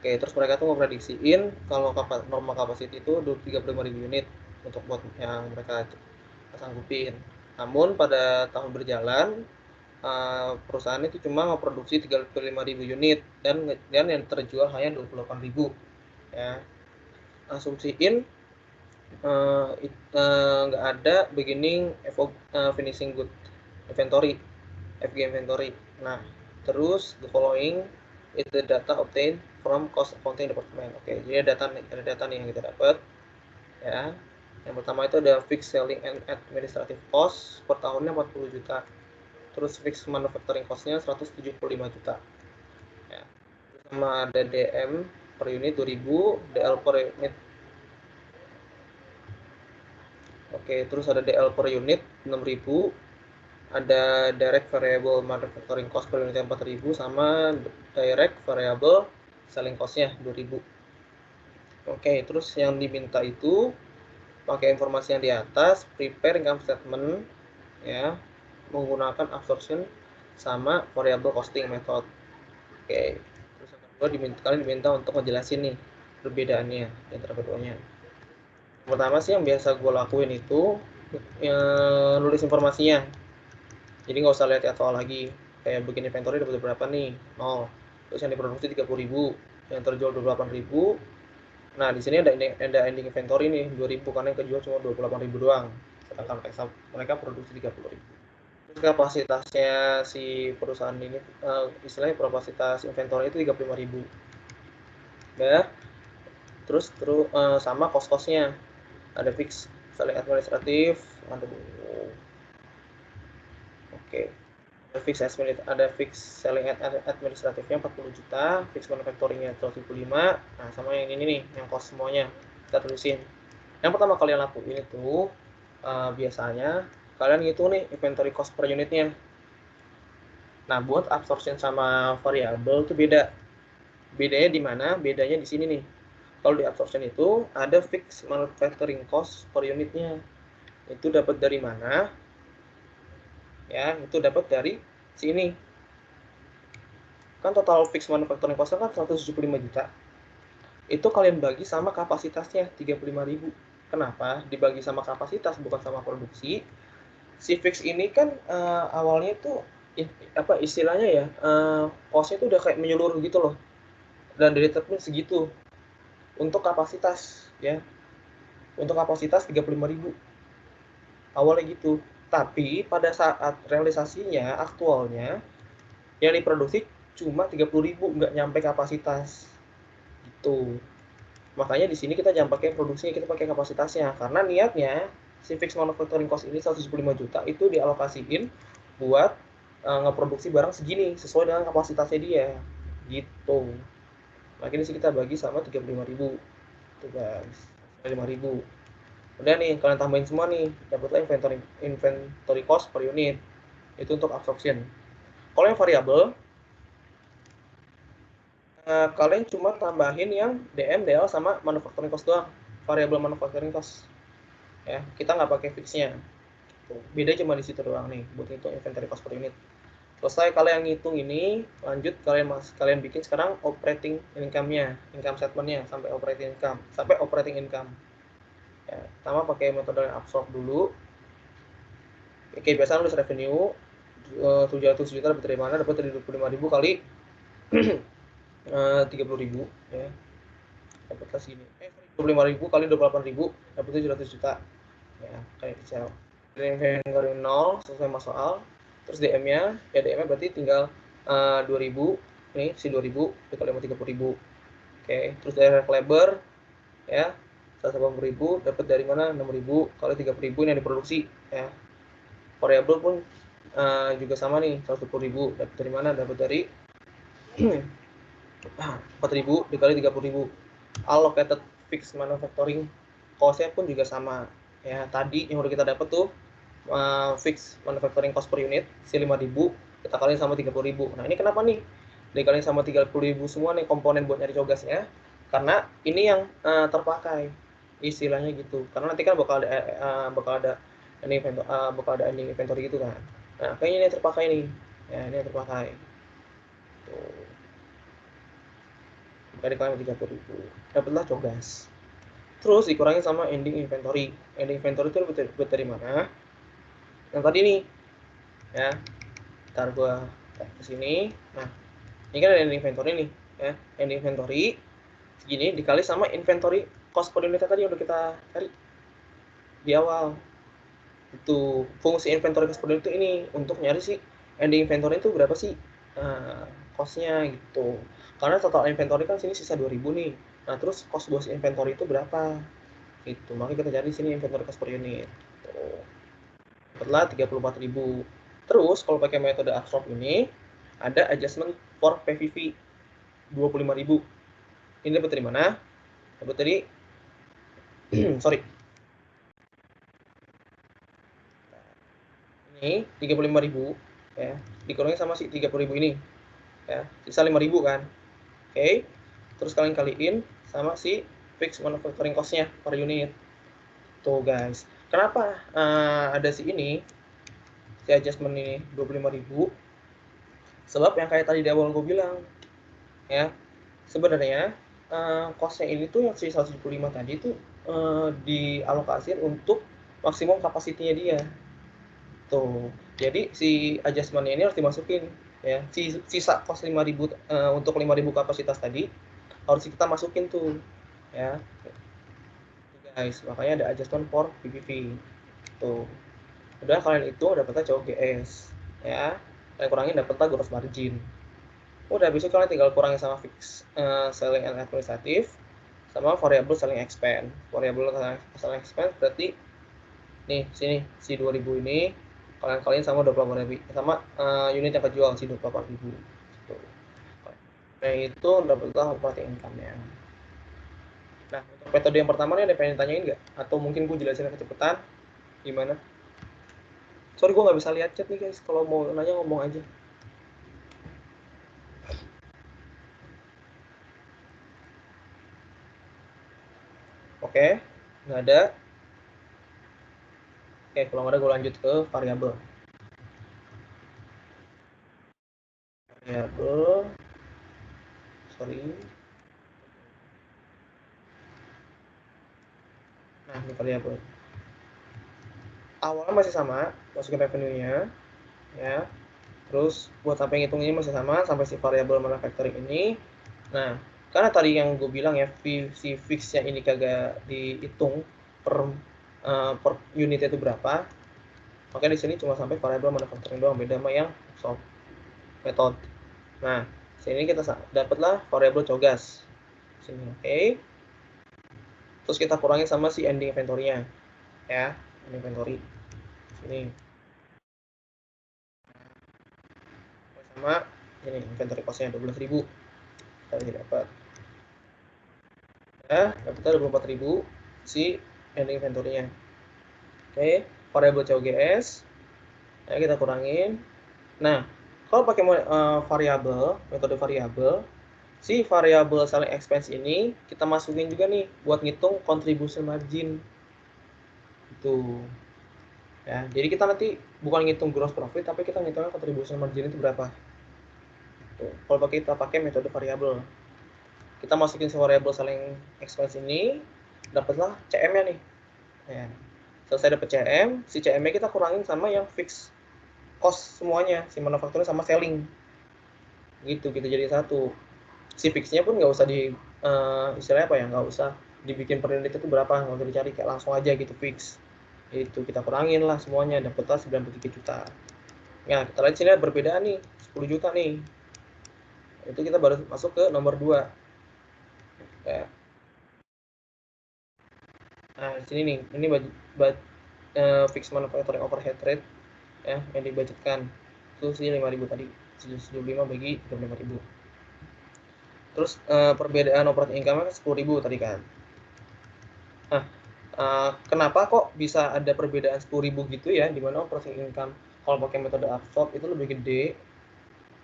Oke, terus mereka tuh ngeprediksiin kalau normal capacity itu 35.000 unit untuk buat yang mereka sanggupin. Namun pada tahun berjalan perusahaan itu cuma memproduksi 35.000 unit dan yang terjual hanya 28.000 ya. Asumsiin nggak ada beginning finishing good inventory, FG inventory. Nah, terus the following is the data obtained from cost accounting department. Oke, jadi ada data nih yang kita dapat ya. Yang pertama itu ada fixed selling and administrative cost per tahunnya 40 juta. Terus fixed manufacturing cost-nya 175 juta. Ya. Sama ada DM per unit 2000, DL per unit. Oke, terus ada DL per unit 6000, ada direct variable manufacturing cost per unit 4000 sama direct variable selling cost-nya 2000. Oke, terus yang diminta itu pakai informasi yang di atas, prepare income statement ya, menggunakan absorption sama variable costing method. Oke, terus yang kedua kalian diminta untuk ngejelasin nih perbedaannya antara keduanya. Pertama sih yang biasa gue lakuin itu nulis informasinya. Jadi nggak usah lihat soal lagi. Kayak begini inventory dapat berapa nih? 0. Terus yang diproduksi 30.000, yang terjual 28.000. Nah, di sini ada ending inventory nih 2.000 karena yang kejual cuma 28.000 doang. Sedangkan mereka produksi 30.000. Terus kapasitasnya si perusahaan ini istilahnya kapasitas inventory itu 35.000. Ya. Terus sama cost-costnya. Ada fix selling administratif, oke. Ada fix selling administratifnya 40 juta, fix manufacturingnya 175. Nah, sama yang ini nih, yang cost semuanya kita tulisin. Yang pertama kalian lakuin itu biasanya kalian ngitung nih inventory cost per unitnya. Nah, buat absorption sama variable itu beda. Bedanya di mana? Bedanya di sini nih. Kalau di absorption itu ada fix manufacturing cost per unitnya. Itu dapat dari mana? Ya, itu dapat dari sini. Kan total fix manufacturing cost kan 175 juta. Itu kalian bagi sama kapasitasnya 35.000. Kenapa? Dibagi sama kapasitas bukan sama produksi. Si fix ini kan awalnya tuh apa istilahnya ya, cost-nya tuh udah kayak menyeluruh gitu loh. Dan dari tetapnya segitu untuk kapasitas ya. Untuk kapasitas 35.000. Awalnya gitu. Tapi pada saat realisasinya aktualnya yang diproduksi cuma 30.000, nggak nyampe kapasitas gitu. Makanya di sini kita jangan pakai produksinya, kita pakai kapasitasnya karena niatnya si fixed manufacturing cost ini 175 juta itu dialokasiin buat ngeproduksi barang segini sesuai dengan kapasitasnya dia gitu. Makanya di sini kita bagi sama 35.000 tuh guys, 5.000. Udah nih kalian tambahin semua nih, dapatlah inventory cost per unit itu untuk absorption. Kalau yang variabel kalian cuma tambahin yang DM, DL sama manufacturing cost doang, variable manufacturing cost ya, kita nggak pakai fixnya. Beda cuma di situ doang nih buat ngitung inventory cost per unit. Selesai kalian ngitung ini, lanjut kalian bikin sekarang operating income-nya, income statement-nya sampai operating income. Ya, pertama pakai metode absorb dulu. Oke, biasa nulis revenue 700 juta dapat dari mana? Dapat dari 25.000 kali 30.000 ya. Dapatlah sini. 25.000 kali 28.000 dapat 700 juta. Ya, kayak Excel. Dari 0 selesai mas soal. Terus DM-nya, ya DM-nya berarti tinggal 2.000. Nih, si 2.000 dikali sama 30.000. Oke, terus direct labor ya 180.000 dapat dari mana? 6.000 kali 30.000 ini yang diproduksi ya. Variable pun juga sama nih, 120.000 dapat dari mana? Dapat dari 4.000 dikali 30.000. Allocated fixed manufacturing cost-nya pun juga sama ya. Tadi yang udah kita dapat tuh fix manufacturing cost per unit si 5.000 kita kaliin sama 30.000. Nah, ini kenapa nih dikaliin sama 30.000 semua nih komponen buat nyari cogasnya? Karena ini yang terpakai istilahnya gitu. Karena nanti kan bakal ada ending inventory gitu kan. Nah, kayaknya ini yang terpakai nih. Ya, ini yang terpakai. Tuh. Dari kalian 30.000. Dapatlah cogas. Terus dikurangi sama ending inventory. Ending inventory itu dapat dari mana? Yang tadi nih. Ya. Ntar gua ke sini. Nah, ini kan ada ending inventory nih, ya. Ending inventory segini dikali sama inventory cost per unitnya tadi yang udah kita cari di awal. Itu fungsi inventory cost per unit itu ini untuk nyari sih ending inventory itu berapa sih costnya gitu. Karena total inventory kan sini sisa 2000 nih. Nah, terus cost buat inventory itu berapa? Gitu. Makanya kita cari sini inventory cost per unit. Tuh. Dapatlah 34.000. Terus kalau pakai metode absorb ini ada adjustment for PVV 25.000. Ini dapat dari mana? Dapat dari sorry. Ini 35.000 ya. Dikurangi sama si 30.000 ini. Ya, sisa 5.000 kan. Oke. Terus kalian kaliin sama si fixed manufacturing cost-nya per unit. Tuh guys. Kenapa ada si ini? Si adjustment ini 25.000? Sebab yang kayak tadi di awal gue bilang, ya. Sebenarnya cost-nya ini tuh yang si 175 tadi tuh dialokasikan untuk maksimum kapasitinya dia. Tuh. Jadi si adjustment-nya ini harus dimasukin ya. Sisa cost 5.000 untuk 5.000 kapasitas tadi harus kita masukin tuh ya. Guys, makanya ada adjustment for PPV. Tuh. Udah kalian itu dapatnya COGS ya. Kalian kurangin dapatnya gross margin. Udah besok kalian tinggal kurangin sama fix selling and administrative sama variable selling expense. Variable selling expense berarti nih sini si 2000 ini kalian sama 28.000 sama unit yang kejual si 28.000. Gitu. Nah itu dapatlah operating income-nya. Nah untuk metode yang pertama nih ada pengen tanyain nggak? Atau mungkin gue jelasin kecepatan gimana? Sorry gue nggak bisa lihat chat nih guys. Kalau mau nanya ngomong aja. Oke, nggak ada. Oke, kalau nggak ada gue lanjut ke variabel. Variabel, sorry. Nah ini variabel. Awalnya masih sama, masukin revenue-nya, ya. Terus buat sampai ngitungnya masih sama sampai si variabel manufacturing ini. Nah, karena tadi yang gue bilang ya si fixnya ini kagak dihitung per unitnya itu berapa, makanya di sini cuma sampai variabel manufacturing doang, beda sama yang soft method. Nah, sini kita dapatlah variabel cogas. Sini oke. Terus kita kurangin sama si ending inventory-nya. Ya, ending inventory. Sini. Sama ini inventory cost-nya 12.000. Kita dapat. Ya, dapatnya 24.000 si ending inventory-nya. Oke, variabel COGS. Ya, kita kurangin. Nah, kalau pakai variabel, metode variabel, si variabel selling expense ini kita masukin juga nih buat ngitung contribution margin. Itu. Ya, jadi kita nanti bukan ngitung gross profit tapi kita ngitungnya contribution margin itu berapa. Tuh. Kalau kita pakai metode variabel. Kita masukin si variabel selling expense ini, dapatlah CM-nya nih. Ya. Selesai dapat CM, si CM-nya kita kurangin sama yang fix cost semuanya, si manufacturing sama selling. Gitu, kita jadi satu. Si fixnya pun nggak usah istilahnya apa ya, nggak usah dibikin per unit itu berapa, nggak usah dicari, kayak langsung aja gitu fix. Itu kita kurangin lah semuanya, dapatlah 93 juta. Nah, kita lihat sini ada perbedaan nih, 10 juta nih. Itu kita baru masuk ke nomor 2. Ya. Nah, di sini nih, ini fix manufacturing overhead rate ya yang dibudgetkan. Itu sih 5.000 tadi. 75 bagi 25.000. Terus perbedaan operating income kan 10.000 tadi kan. Nah, kenapa kok bisa ada perbedaan 10.000 gitu ya, di mana operating income kalau pakai metode absorb itu lebih gede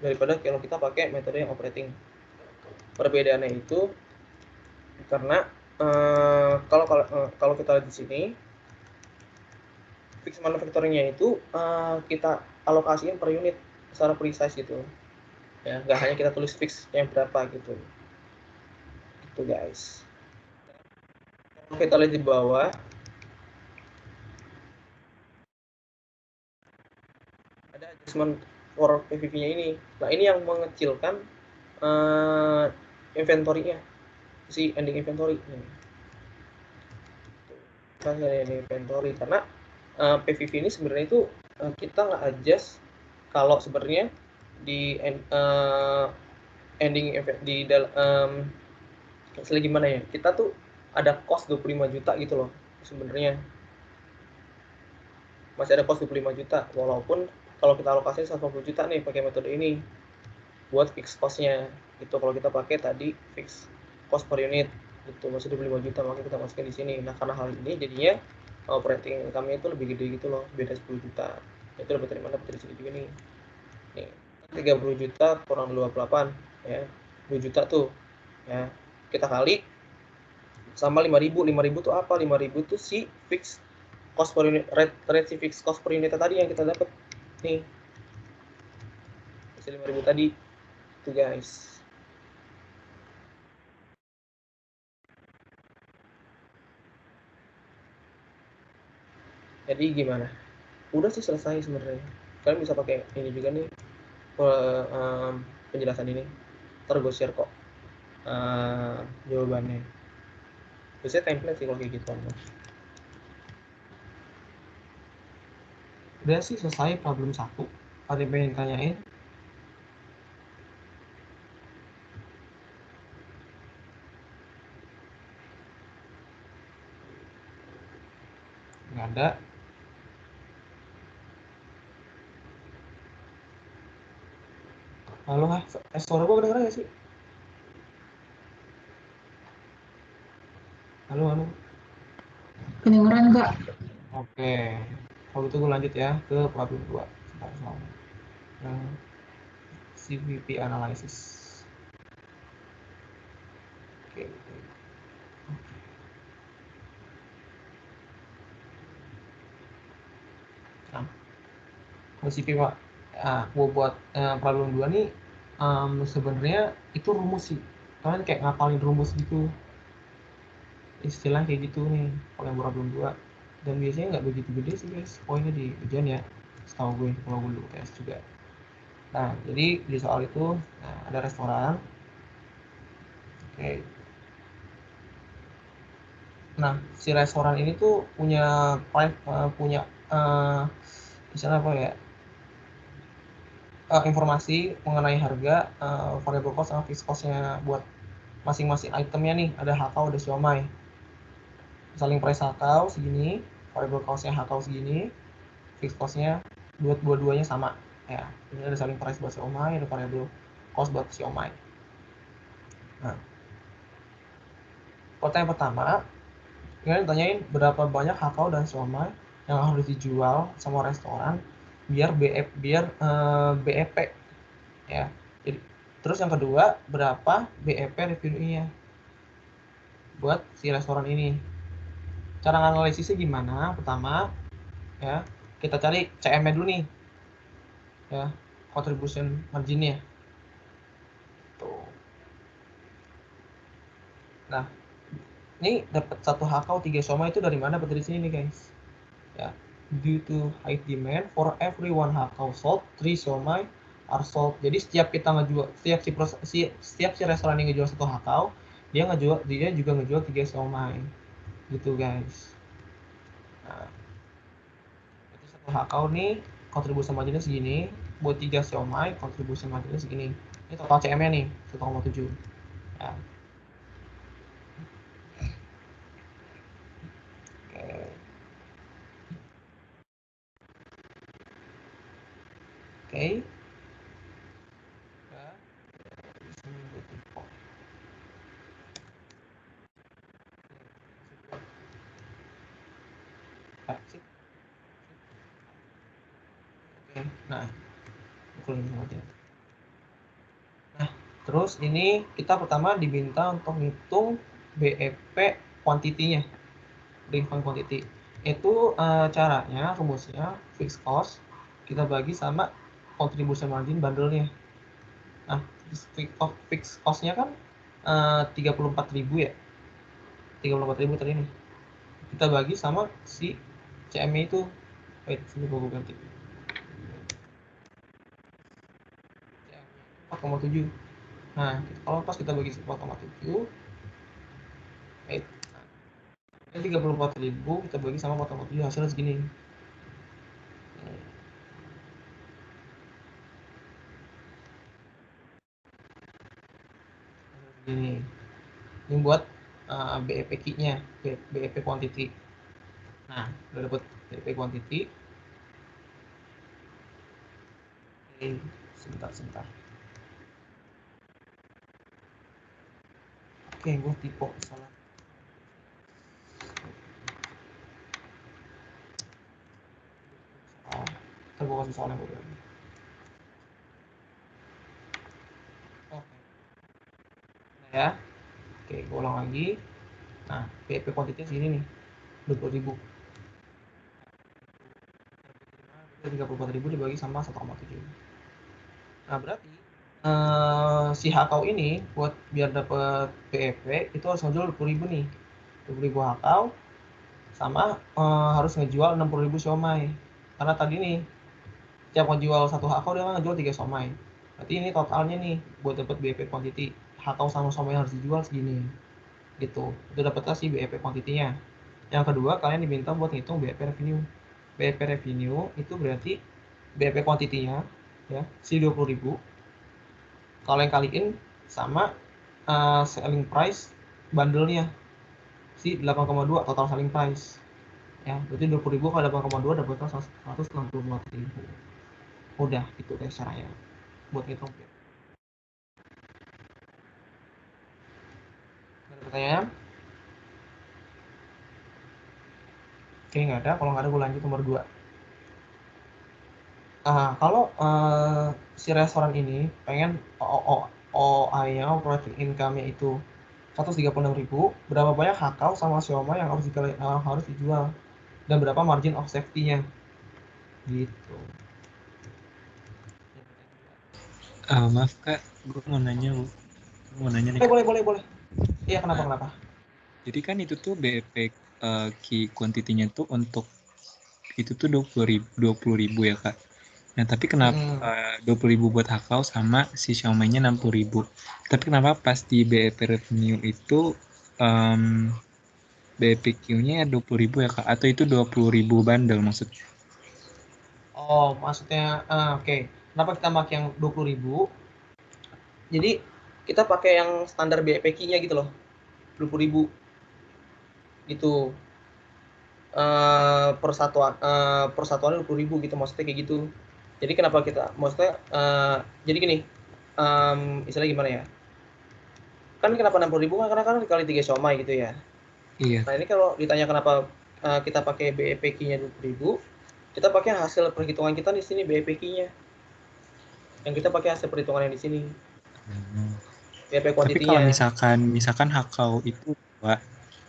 daripada kalau kita pakai metode yang operating. Perbedaannya itu karena kalau kita lihat di sini fix manufacturing-nya itu kita alokasiin per unit secara precise gitu. Ya, nggak hanya kita tulis fix yang berapa gitu. Tuh guys. Kalau kita lihat di bawah, ada adjustment for PVV-nya ini. Nah, ini yang mengecilkan inventory-nya, si ending inventory. Kita ending inventory karena PVV ini sebenarnya itu kita nggak adjust kalau sebenarnya di ending di dalam misalnya gimana ya, kita tuh ada cost 25 juta gitu loh sebenarnya, masih ada cost 25 juta walaupun kalau kita alokasi 150 juta nih pakai metode ini buat fix cost-nya gitu. Kalau kita pakai tadi fix cost per unit itu masih 25 juta, makanya kita masukin di sini. Nah, karena hal ini jadinya operating income-nya itu lebih gede gitu loh, beda 10 juta. Itu dapat dari mana? Dapat dari sini juga nih. Nih, 30 juta kurang 28 ya. 2 juta tuh. Ya. Kita kali sama 5.000. 5.000 tuh apa? 5.000 tuh si fix cost per unit, rate si fix cost per unit tadi yang kita dapat. Nih. Si 5.000 tadi. Tuh guys. Jadi gimana? Udah sih selesai sebenarnya. Kalian bisa pakai ini juga nih penjelasan ini. Ntar gue share kok jawabannya. Biasanya template sih kalau kayak gitu. Udah sih selesai problem 1. Ada yang pengen tanyain? Nggak ada. Halo, suara gue kedengeran gak sih? Halo. Kedengeran nggak? Oke. Kalau gitu gue lanjut ya ke problem 2. Yang CVP analysis. Oke. Nah, CVP Pak. Nah, gue buat problem 2 nih sebenarnya itu rumus sih. Kalian kayak ngapalin rumus gitu. Istilah kayak gitu nih kalau yang problem 2. Dan biasanya nggak begitu gede sih guys poinnya di ujian ya, setahu gue kalau gue dulu tes juga. Nah, jadi di soal itu ada restoran. Oke. Nah, si restoran ini tuh punya misalnya apa ya, informasi mengenai harga, variable cost sama fixed cost-nya buat masing-masing itemnya nih. Ada hakau, ada siomay. Selling price hakau segini, variable cost-nya hakau segini, fixed cost-nya dua-duanya sama. Ya, ini ada selling price buat siomay, ada variable cost buat siomay. Nah, pertanyaan pertama, kalian tanyain berapa banyak hakau dan siomay yang harus dijual sama restoran biar BEP ya. Jadi, terus yang kedua, berapa BEP revenue-nya buat si restoran ini. Cara analisisnya gimana? Pertama, ya, kita cari CM-nya dulu nih. Ya, contribution margin-nya. Tuh. Nah, ini dapat 1 hakau 3 siomay itu dari mana? Dari sini nih, guys. Ya, due to high demand for every 1 hakau sold, 3 siomay are sold. Jadi setiap kita ngejual, setiap si restoran yang ngejual 1 hakau, dia juga ngejual 3 siomay. Gitu guys. Nah, itu 1 hakau nih kontribusi marginnya segini, buat 3 siomay kontribusi marginnya segini. Ini total CM-nya nih 1,7. Ya. Oke. Oke. Ya. Oke. Nah, nah, terus ini kita pertama diminta untuk ngitung BEP quantity-nya, break-even quantity. Itu caranya, rumusnya fixed cost kita bagi sama contribution margin bundle-nya. Nah, fixed cost-nya kan 34.000 ya, 34.000 tadi nih, kita bagi sama si CM-nya itu. Wait, sini gue ganti. 4,7. Nah, kalau pas kita bagi 4,7, wait, 34.000 kita bagi sama 4,7, hasilnya segini. Ini buat BEP key-nya, BEP quantity. Nah, udah dapat BEP quantity. Oke, sebentar. Oke, gue tipe salah. Ntar gue kasih soalnya gue. Oke. Nah ya. Oke, gue ulang lagi. Nah, BEP quantity segini nih, 20.000. 34.000 dibagi sama 1,7. Nah, berarti si hakau ini buat biar dapat BEP itu harus ngejual 20.000 nih. 20.000 hakau sama harus ngejual 60.000 siomay. Karena tadi nih tiap ngejual satu hakau dia ngejual 3 siomay. Berarti ini totalnya nih buat dapat BEP quantity hakau sama siomay harus dijual segini. Gitu. Itu dapatlah si BEP quantity-nya. Yang kedua, kalian diminta buat ngitung BEP revenue. BEP revenue itu berarti BEP quantity-nya ya, si 20.000 kalian kaliin sama selling price bundle-nya si 8,2 total selling price ya, berarti 20.000 kali 8,2 dapatnya 164.000. Udah itu guys caranya buat ngitung. Ada pertanyaan? Oke, nggak ada. Kalau nggak ada gue lanjut nomor 2. Kalau si restoran ini pengen OI-nya, operating income-nya itu 136.000, berapa banyak hakau sama siomay yang harus dijual dan berapa margin of safety-nya gitu. Maaf kak, gue mau nanya nih. Boleh. Iya, kenapa? Jadi kan itu tuh BEP key quantity-nya tuh untuk itu tuh 20.000 ya kak. Nah tapi kenapa 20.000 buat hakau sama si Xiaomi-nya 60.000. Tapi kenapa pas di BEP revenue itu BEP Q-nya 20.000 ya kak? Atau itu 20.000 bundle maksudnya? Oh, maksudnya oke. Kenapa kita pakai yang 20.000? Jadi kita pakai yang standar BEP key-nya gitu loh. 20.000 gitu. Persatuannya 20.000 gitu, maksudnya kayak gitu. Jadi kenapa kita maksudnya jadi gini, istilahnya gimana ya, kan kenapa 60.000 karena kan dikali 3 siomay gitu ya. Iya. Nah ini kalau ditanya kenapa kita pakai BEP key-nya 20.000, kita pakai hasil perhitungan kita di sini BEP key-nya, yang kita pakai hasil perhitungan yang di sini. BEP Tapi kalau quantity-nya. misalkan hakau itu 2,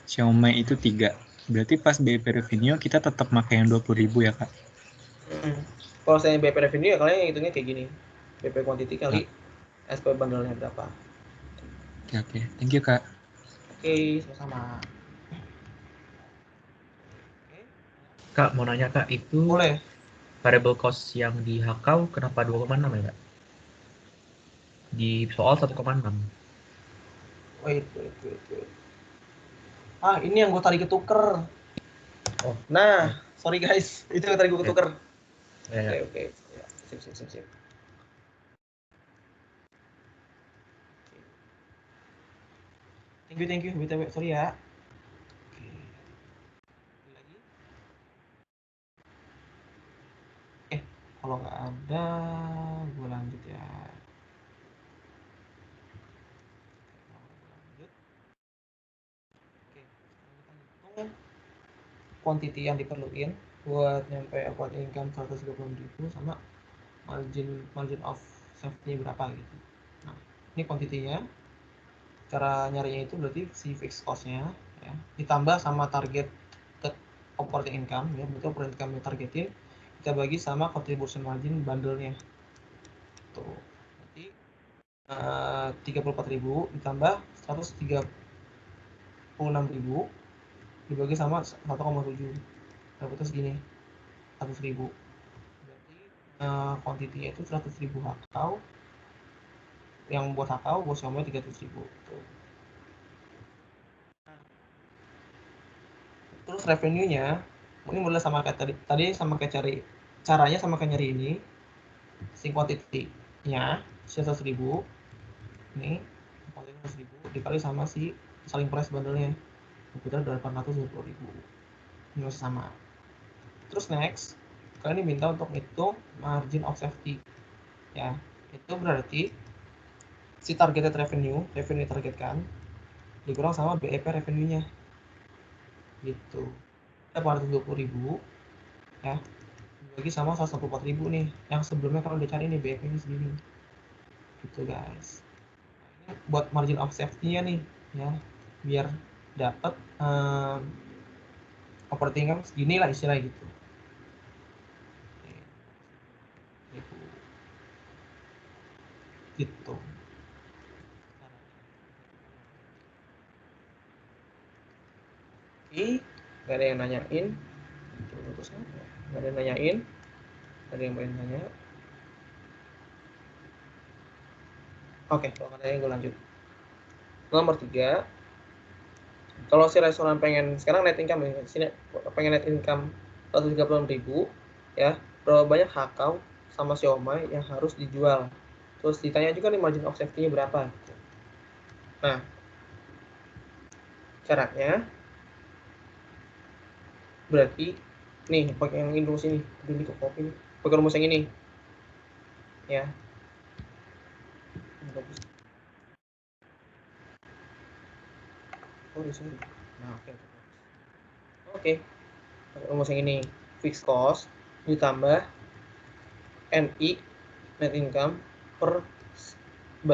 Xiaomi itu 3, berarti pas BEP revenue kita tetap pakai yang 20.000 ya kak? Kalau saya BEP revenue ya kalian hitungnya kayak gini, BEP quantity kali SP bundle-nya berapa. Oke. Thank you kak. Oke, sama-sama. Kak, mau nanya kak, itu Boleh. variable cost yang di hakau kenapa 2,6 ya kak? Di soal 1,6. Wait. Ini yang gue tadi ketuker. Oh. Nah, sorry guys, itu yang tadi gue ketuker. Ya. Oke. Ya, sip. Thank you, BTW, sorry ya. Kalau nggak ada, gue lanjut ya. Quantity yang diperluin buat nyampe operating income 120.000 sama margin of safety berapa gitu. Nah, ini quantity-nya. Cara nyarinya itu berarti si fixed cost-nya ya, ditambah sama target operating income ya, berarti operating income yang targetin kita bagi sama contribution margin bundle-nya. Tuh. Berarti 34.000 ditambah 136.000 dibagi sama 1,7, dapetnya segini 100.000. Berarti kuantitinya itu 100.000 hakau, yang buat hakau, buat siomay 300.000. Terus revenue-nya ini mulai sama kayak tadi sama kayak caranya sama kayak nyari ini. Sing quantity-nya 100.000 ini quantity 100.000 dikali sama si selling price bundle-nya kita 820.000, ini masih sama. Terus next kalian diminta untuk ngitung margin of safety ya, itu berarti si targeted revenue ditargetkan dikurang sama BEP revenue-nya gitu, 820.000 ya dibagi sama 164.000 nih yang sebelumnya kalau udah cari nih BEP-nya segini gitu guys. Nah, ini buat margin of safety-nya nih ya, biar dapat operating income segini lah istilahnya gitu. Gitu. Oke, gak ada yang nanyain. Gak ada yang nanyain. Gak ada yang pengen nanya. Oke, kalau katanya gue lanjut. Nomor 3. Kalau si restoran pengen, sekarang net income ya, sini pengen net income 136.000 ya, berapa banyak hakau sama siomay yang harus dijual. Terus ditanya juga nih margin of safety-nya berapa. Nah, caranya berarti nih pakai yang ini rumus ini, dulu ke kopi nih, pakai rumus yang ini ya. Sorry. Nah, oke. Rumus yang ini, fixed cost ditambah NI net income per 1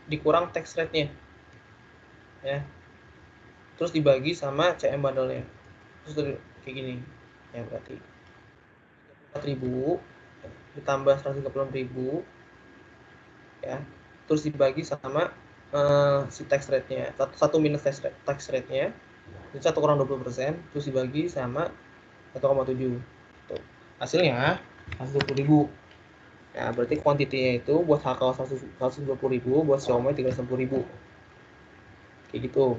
dikurang tax rate-nya ya, terus dibagi sama CM bundle-nya, terus kayak gini ya, berarti 34.000 ditambah 136.000 ya, terus dibagi sama si tax rate-nya, 1 minus tax rate-nya, jadi 1 kurang 20%, terus dibagi sama 1,7. Tuh. Hasilnya 120.000. Ya, berarti kuantitinya itu buat hakau 120.000, buat siomay 310.000. Kayak gitu.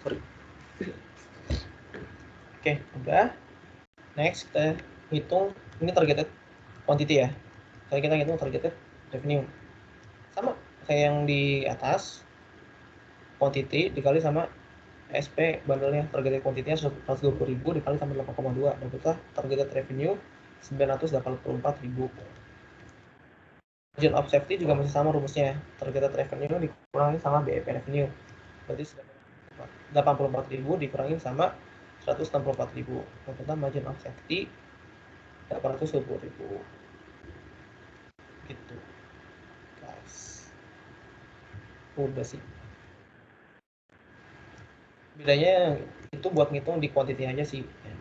Sorry. Oke, udah. Next kita hitung, ini targeted quantity ya. Kalau kita hitung targeted revenue. Sama kayak yang di atas, quantity dikali sama SP bundle-nya, targeted quantity-nya 120.000 dikali sama 8,2, dapatlah targeted revenue 984.000. Margin of safety juga masih sama rumusnya, targeted revenue dikurangi sama BEP revenue, berarti 84.000 dikurangi sama 164.000, dapatlah margin of safety 820.000 gitu guys. Udah sih, bedanya itu buat ngitung di quantity aja sih ya.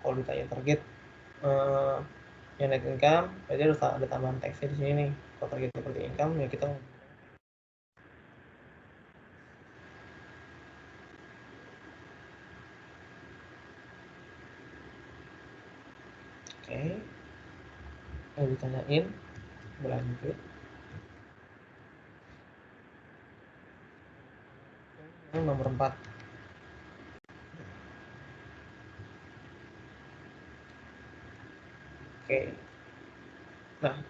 Kalau ditanya target yang net income, berarti ada tambahan teksnya di sini nih. Kalau target seperti income ya kita oke. Mau ditanyain, berlanjut. Nomor 4. Oke. Nah,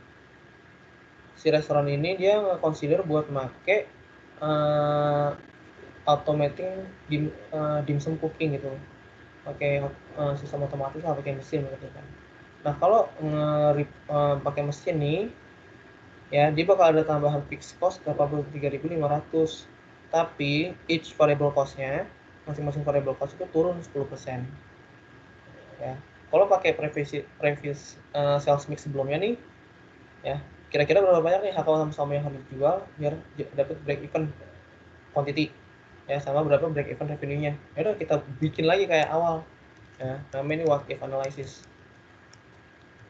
si restoran ini dia nge-consider buat make automating dimsum cooking gitu, pakai sistem otomatis lah, pakai mesin gitu kan. Nah, kalau pakai mesin nih ya, dia bakal ada tambahan fixed cost 83.500, tapi each variable cost-nya, masing-masing variable cost itu turun 10% ya. Kalau pakai previous sales mix sebelumnya nih ya, kira-kira berapa banyak nih hakau sama yang harus dijual biar dapat break even quantity ya, sama berapa break even revenue-nya. Ya udah, kita bikin lagi kayak awal ya, namanya ini what if analysis.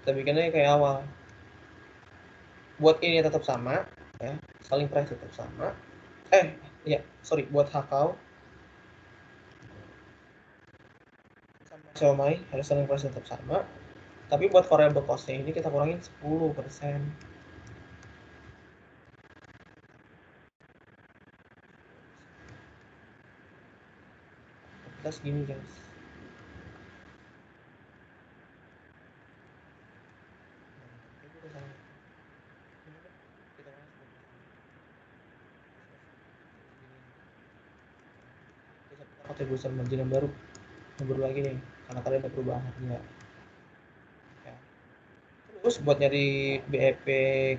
Kita bikin lagi kayak awal. Buat ini tetap sama, ya, selling price tetap sama. Buat Hakau sama Xiaomi harus selling price tetap sama, tapi buat variable cost-nya ini kita kurangin 10%. Kita segini guys. Kontribusi margin yang baru lagi nih, karena tadi ada perubahan harga. Ya. Terus buat nyari BEP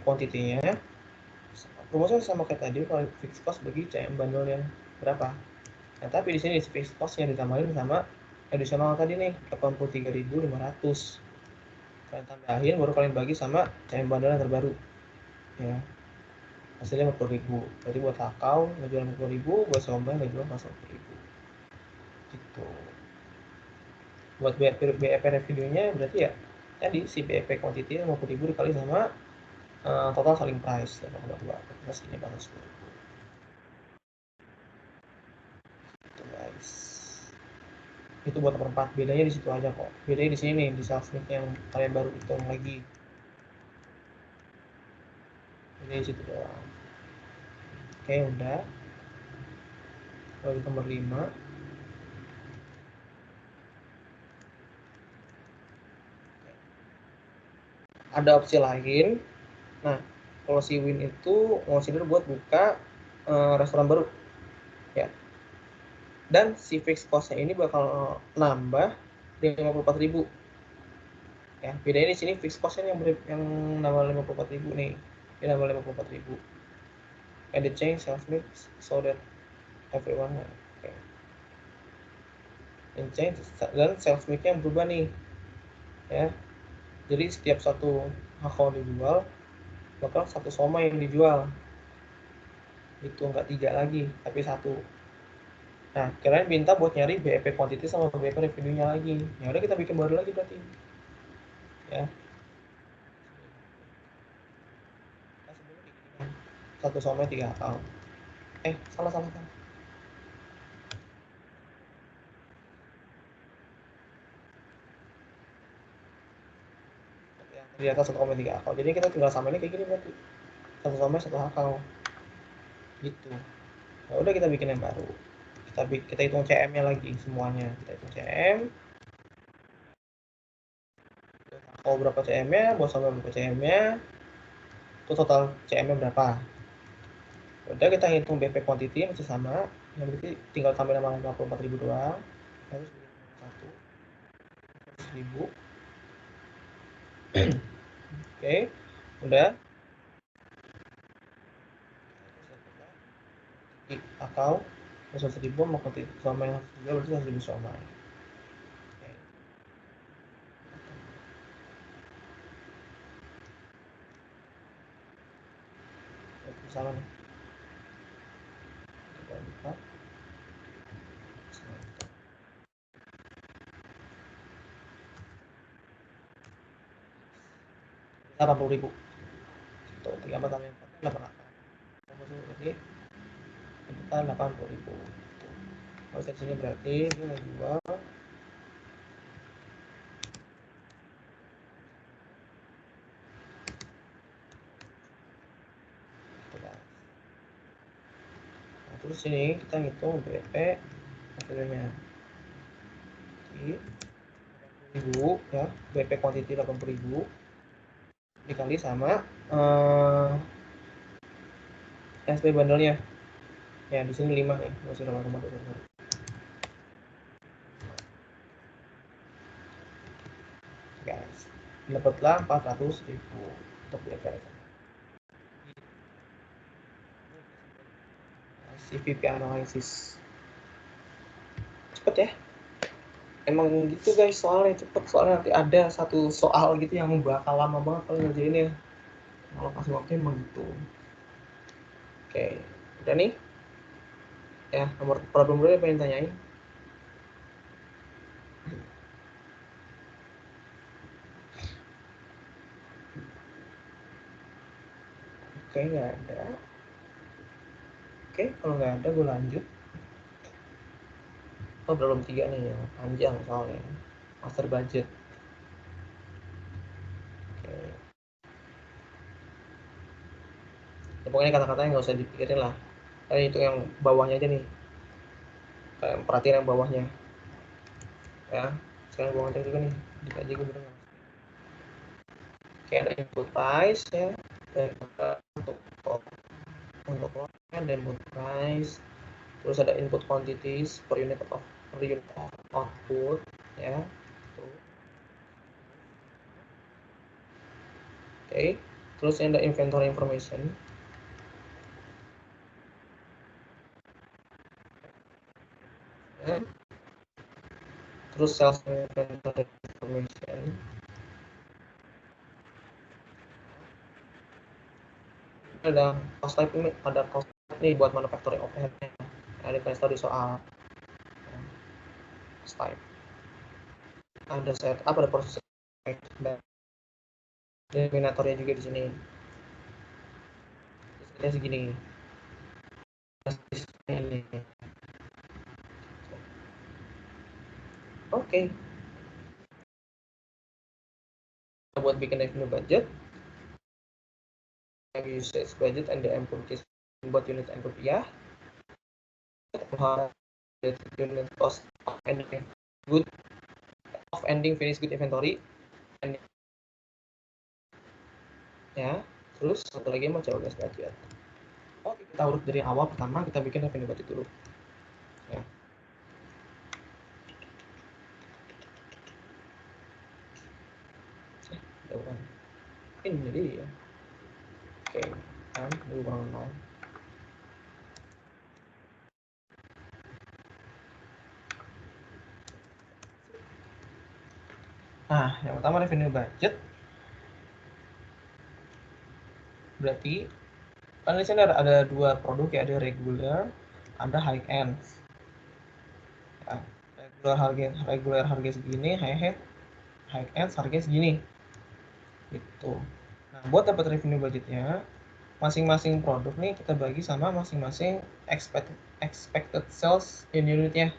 quantity-nya, rumusnya sama kayak tadi, kalau fixed cost bagi CM bundle-nya berapa. Nah, tapi di sini fixed cost-nya ditambahin sama additional tadi nih, 83.500. Kalian tambahin, baru kalian bagi sama CM bundle yang terbaru. Ya. Hasilnya 50.000. Berarti buat Hakau ngejual 50.000, buat Xiaomi ngejual 40.000. Gitu. Buat BEP revenue-nya berarti ya tadi si BEP quantity 50.000 dikali sama total selling price 8,2 plus ini batas 10.000. Itu guys. Itu buat nomor 4. Bedanya di situ aja kok. Bedanya di sini nih, di sales mix yang kalian baru hitung lagi. Bedanya di situ doang. Oke, udah. Lalu nomor 5. Ada opsi lain. Nah, kalau si Win itu consider buat buka restoran baru. Ya. Dan si fixed cost-nya ini bakal nambah 54.000. Ya, bedanya di sini fixed cost-nya yang nambah 54.000 nih. Ini nambah 54.000. And the change sales mix so that everyone okay. And change dan sales mix-nya berubah nih. Ya. Jadi setiap satu Hakau dijual, bakal satu Xiaomi yang dijual. Itu enggak 3 lagi, tapi 1. Nah, kalian minta buat nyari BEP quantity sama BEP revenue-nya lagi. Ya udah kita bikin baru lagi berarti. Ya. Satu Xiaomi 3 Hakau. Salah. Di atas 1,3 Hakau. Jadi kita tinggal samain kayak gini berarti. Satu Xiaomi 1 Hakau. Gitu. Nah, udah kita bikin yang baru. Kita hitung CM-nya lagi semuanya. Kita hitung CM. Hakau berapa CM-nya, bos sama berapa CM-nya. Itu total CM-nya berapa. Udah kita hitung BP quantity masih sama. Yang berarti tinggal tambah nama 54.000 doang. Terus bikin 100.000. Oke, udah. Atau 100.000 mau ketik sama yang juga berarti 100.000 sama. Salah nih. Kita buka. 80.000. Tuh, 3 tambah 4, 88. Jadi kita 80.000. Kalau dari sini berarti ini ngejual nah, terus sini kita ngitung BP hasilnya di 80.000 ya, BP quantity 80.000 dikali sama SP bundle-nya. Ya, di sini 5 nih, masih nomor 2. Guys, dapatlah 400.000 untuk BP. CVP analysis. Cepet ya. Emang gitu guys, soalnya cepet, soalnya nanti ada satu soal gitu yang bakal lama banget kalau ngerjainnya. Kalau kasih waktu emang gitu. Oke, udah nih. Ya, nomor problem berapa pengen tanyain? Oke, nggak ada. Oke, kalau nggak ada gue lanjut. Oh, belum 3 nih ya, panjang soalnya. Master budget. Oke. Ya, pokoknya kata-katanya nggak usah dipikirin lah. Itu yang bawahnya aja nih. Perhatiin yang bawahnya. Ya, sekarang gue ngecek juga nih. Dikaji gue bener nggak? Oke, ada input price ya. Dan untuk lotnya ada input price. Terus ada input quantities per unit of output ya. Oke, terus ada inventory information. Ya. Terus sales inventory information. Ada cost type ini, ada cost type nih buat manufacturing overhead-nya. Ada dikasih tahu di soal cost type. Ada setup, ada proses dan denominatornya juga di sini. Ini segini. Ini. Oke. Buat bikin revenue budget, usage budget and the purchase buat unit and rupiah. Unit cost of ending good of ending finished good inventory. Ya, terus satu lagi mau coba gas budget. Oke, kita urut dari awal. Pertama kita bikin revenue budget dulu. Ya. Ini jadi ya. Oke, kan dulu kurang 0. Nah, yang pertama revenue budget berarti kan di sini ada dua produk ya, ada regular, ada high end. Ya, regular harga segini, high end harga segini. Gitu. Nah, buat dapat revenue budgetnya, masing-masing produk nih kita bagi sama masing-masing expected sales in unitnya.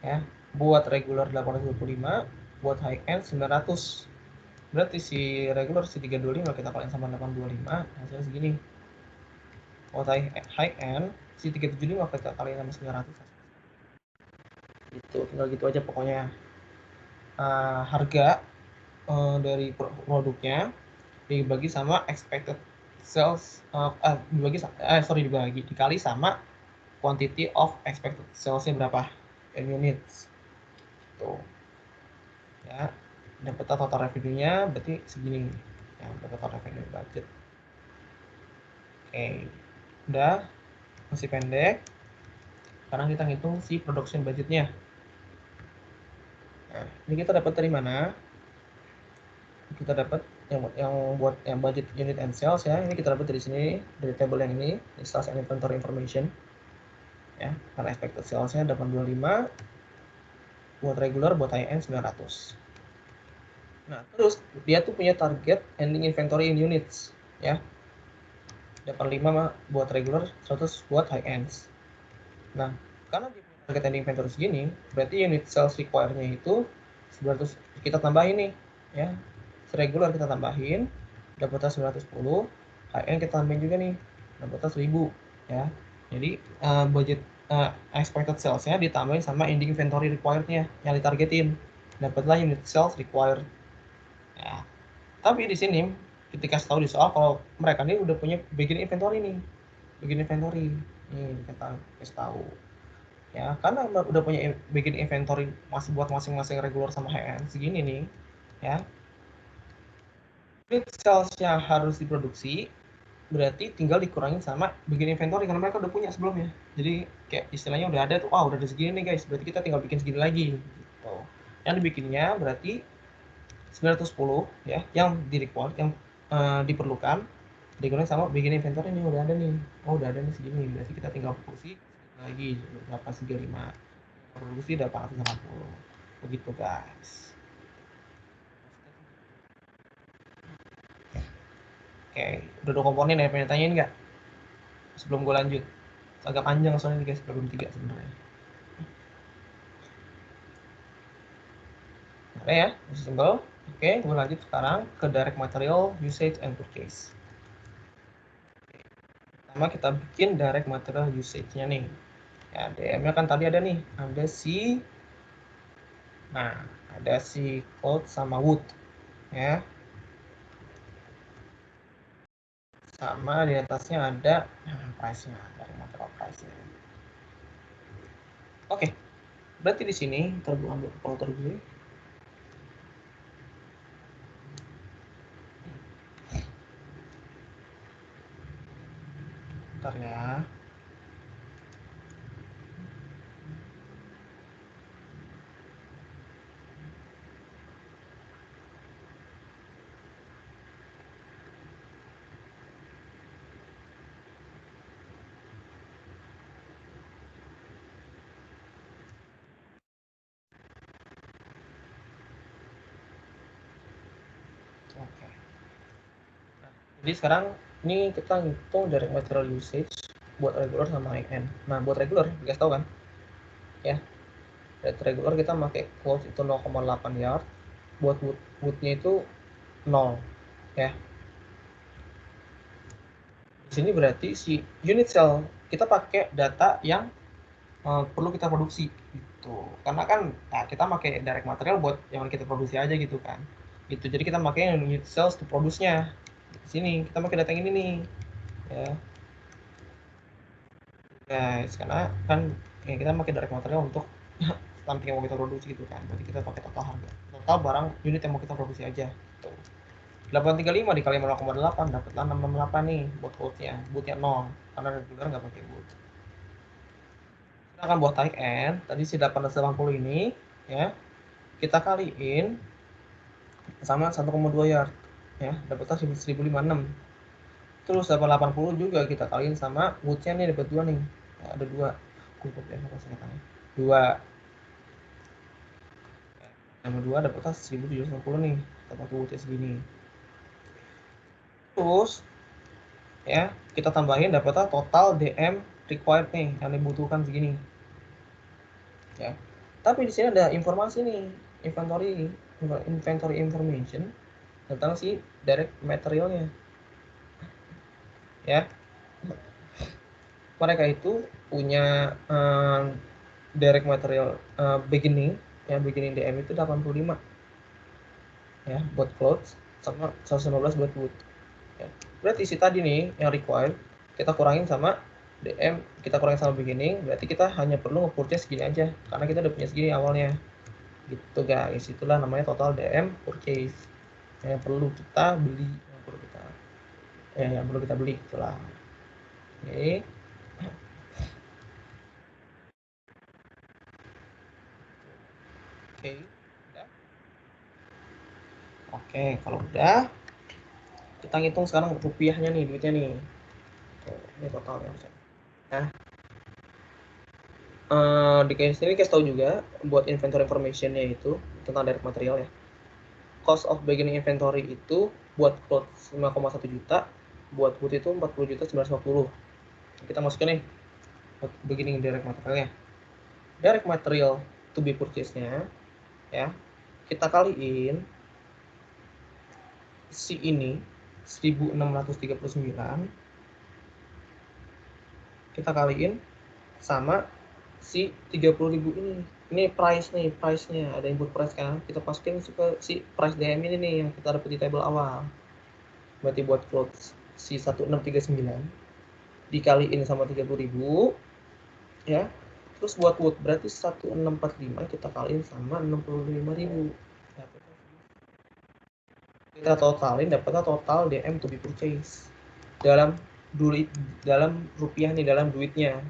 Ya, buat regular 825, buat high end 900. Berarti si regular si 325 kita kaliin sama 825, hasilnya segini. Buat high end si 375 kita kaliin sama 900. Itu tinggal gitu aja pokoknya. Harga dari produknya dibagi sama expected sales dikali sama quantity of expected sales-nya berapa in units. Tuh. Ya, dapat total revenue-nya berarti segini. Ya, total revenue budget. Oke. Udah, masih pendek. Sekarang kita ngitung si production budget-nya. Nah, ini kita dapat dari mana? Kita dapat yang buat yang budget unit and sales ya. Ini kita dapat dari sini, dari table yang ini, sales and inventory information. Ya, karena expected sales-nya 825, buat regular, buat high end 900. Nah, terus dia tuh punya target ending inventory in units, ya. 85 buat regular, 100 buat high ends. Nah, karena dia punya target ending inventory segini, berarti unit sales require-nya itu 900 kita tambahin nih, ya. Regular kita tambahin, dapatnya 910, high end kita tambahin juga nih, dapatnya 1000, ya. Jadi budget expected sales-nya ditambahin sama ending inventory required-nya yang ditargetin, dapatlah unit sales required. Ya. Tapi di sini ketika tahu di soal kalau mereka ini udah punya begin inventory nih, begin inventory nih kita kasih tahu. Ya, karena udah punya begin inventory masih buat masing-masing regular sama high end segini nih, ya. Unit sales-nya harus diproduksi, berarti tinggal dikurangin sama begin inventory karena mereka udah punya sebelumnya. Jadi kayak istilahnya udah ada tuh, udah ada segini nih guys, berarti kita tinggal bikin segini lagi. Gitu. Yang dibikinnya berarti 910 ya, yang di-require, yang diperlukan dikurangi sama begin inventory ini udah ada nih. Udah ada nih segini, berarti kita tinggal produksi lagi 835. Produksi 880. Begitu guys. Oke, udah 2 komponen ya, pengen tanyain nggak? Sebelum gue lanjut. Agak panjang soalnya nih guys, belum 3 sebenarnya. Oke ya, masih simple. Oke, gue lanjut sekarang ke direct material usage and purchase. Pertama kita bikin direct material usage-nya nih. Ya, DM-nya kan tadi ada nih, ada si cloth sama wood ya. Sama di atasnya ada price-nya, direct material price-nya. Oke. Berarti di sini kita ambil calculator gue. Bentar ya. Oke. Nah, jadi sekarang ini kita hitung direct material usage buat regular sama high-end. Nah, buat regular, guys tahu kan? Ya. Buat regular kita pakai cloth itu 0,8 yard. Buat wood-nya itu 0 ya. Di sini berarti si unit cell kita pakai data yang perlu kita produksi gitu. Karena kan kita pakai direct material buat yang kita produksi aja gitu kan. Gitu. Jadi kita pakai unit cells to produce-nya. Di sini kita pakai data yang ini nih. Ya. Guys, karena kan kita pakai direct material untuk something yang mau kita produksi gitu kan. Berarti kita pakai total harga. Total barang unit yang mau kita produksi aja. Gitu. 835 dikali 0,8 dapatlah 668 nih buat bootnya. Bootnya 0 karena regular nggak pakai boot. Kita akan buat high end. Tadi si 880 ini ya kita kaliin sama 1,2 yard ya dapatnya 1056. Terus 880 juga kita kaliin sama woodnya nih dapat 2 nih ya, ada 2 cukup ya singkatannya 2 sama 2 dapatnya 1750 nih dapat woodnya segini. Terus ya kita tambahin dapatnya total DM required nih yang dibutuhkan segini ya. Tapi di sini ada informasi nih, inventory information tentang si direct materialnya ya. Mereka itu punya direct material beginning DM itu 85 ya buat clothes sama 115 buat wood ya. Berarti isi tadi nih yang required kita kurangin sama DM, kita kurangin sama beginning, berarti kita hanya perlu nge-purchase segini aja karena kita udah punya segini awalnya gitu guys. Itulah namanya total DM purchase yang perlu kita beli, yang perlu kita beli itulah. Oke. Oke, udah. Oke, kalau udah kita ngitung sekarang rupiahnya nih, duitnya nih. Ini totalnya. Nah, di case ini kita tahu juga buat inventory information-nya itu tentang direct material ya. Cost of beginning inventory itu buat clothes 5,1 juta, buat wood itu 40 juta 950. Kita masukin nih buat beginning direct materialnya. Direct material to be purchase-nya ya. Kita kaliin si ini 1639 kita kaliin sama si 30.000 ini price-nya ada input price kan, kita masukin ke si price DM ini nih yang kita dapat di table awal. Berarti buat clothes si 1639 dikaliin sama 30.000 ya. Terus buat wood berarti 1645 kita kaliin sama 65.000. Kita totalin dapatnya total DM to be purchase dalam rupiah nih, dalam duitnya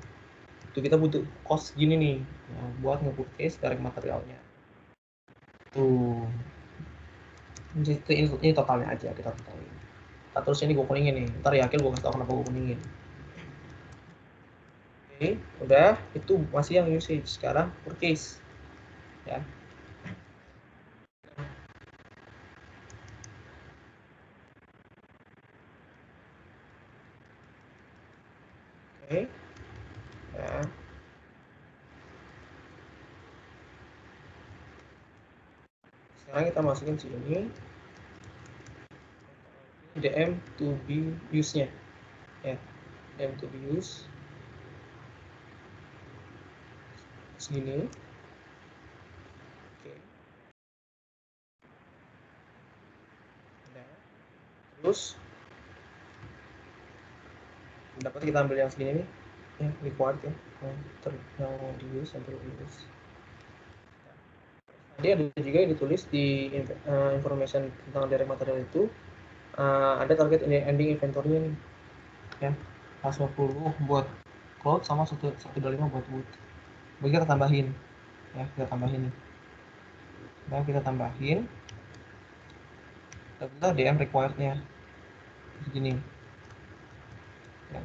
itu kita butuh cost gini nih ya, buat nge-purchase direct materialnya tuh. Ini totalnya aja kita totalin. Nah, terus ini gue kuningin nih, ntar yakin gue kasih tau kenapa gue kuningin. Oke, udah itu masih yang usage. Sekarang purchase ya. Oke. Ya. Sekarang kita masukin sini DM to be use-nya. Ya. DM to be use. Segini. Oke. Udah. Terus dapat kita ambil yang segini nih. Ya, required ya. Yang di use, yang perlu di use. Tadi ada juga yang ditulis di information tentang direct material itu, ada target ending inventory-nya nih, ya 150 buat cloud sama 125 buat wood. Jadi kita tambahin, ya kita tambahin nih. Nah kita tambahin, kita DM required-nya segini. Ya,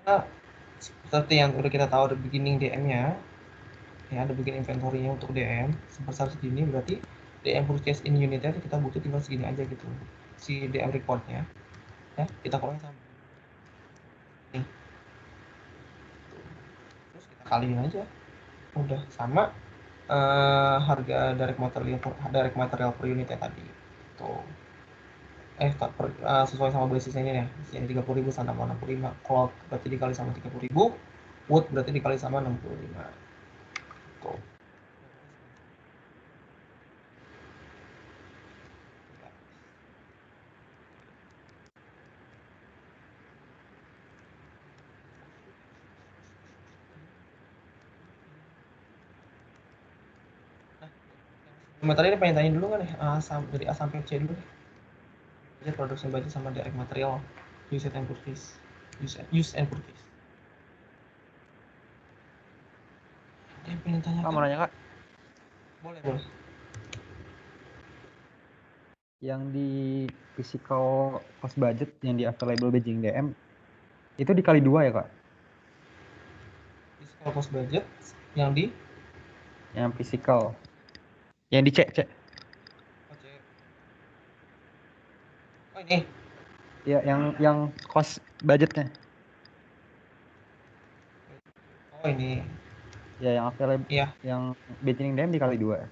nah, seperti yang udah kita tahu ada beginning DM-nya, ya ada beginning inventory-nya untuk DM sebesar segini, berarti DM purchase in unit-nya kita butuh tinggal segini aja gitu, si DM record-nya, ya kita kurangin sama nih, terus kita kaliin aja, udah sama harga direct material per unitnya tadi tuh, sesuai sama basisnya ini ya, yang 30.000 sama 65, cloud berarti dikali sama 30.000, wood berarti dikali sama 65 tuh. Materi ini pengen tanya dulu kan nih, dari A sampai C dulu nih. Jadi production budget sama direct material, use and purchase. Use and purchase. Dia pengen tanya Kak, kan? mau nanya Kak, Boleh. yang di physical cost budget yang di available Beijing DM itu dikali 2 ya Kak? Physical cost budget yang di Yang physical, yang di C. Oh ini. Ya, yang cost budgetnya. Oh ini. Ya, yang available, Iya. yang Beijing DM dikali 2.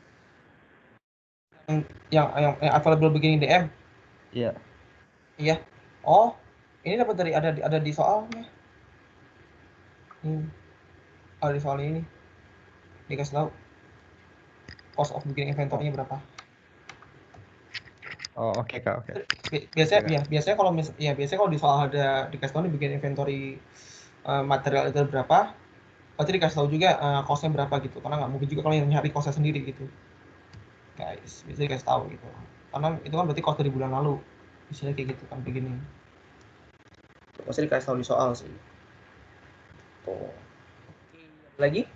Yang available beginning DM. Iya. Iya. Oh, ini dapat dari ada di soalnya. Ada di soal ini. Dikasih tahu cost of beginning inventory-nya berapa. Oh, oke Kak, oke. Biasanya Oke, Kak. ya, biasanya kalau di soal ada dikasih tahu nih bikin inventory material itu berapa, pasti dikasih tahu juga cost-nya berapa gitu. Karena nggak mungkin juga kalau yang nyari cost-nya sendiri gitu. Guys, biasanya dikasih tahu gitu. Karena itu kan berarti cost dari bulan lalu. Misalnya kayak gitu kan begini. Pasti dikasih tahu di soal sih. Tuh. Lagi?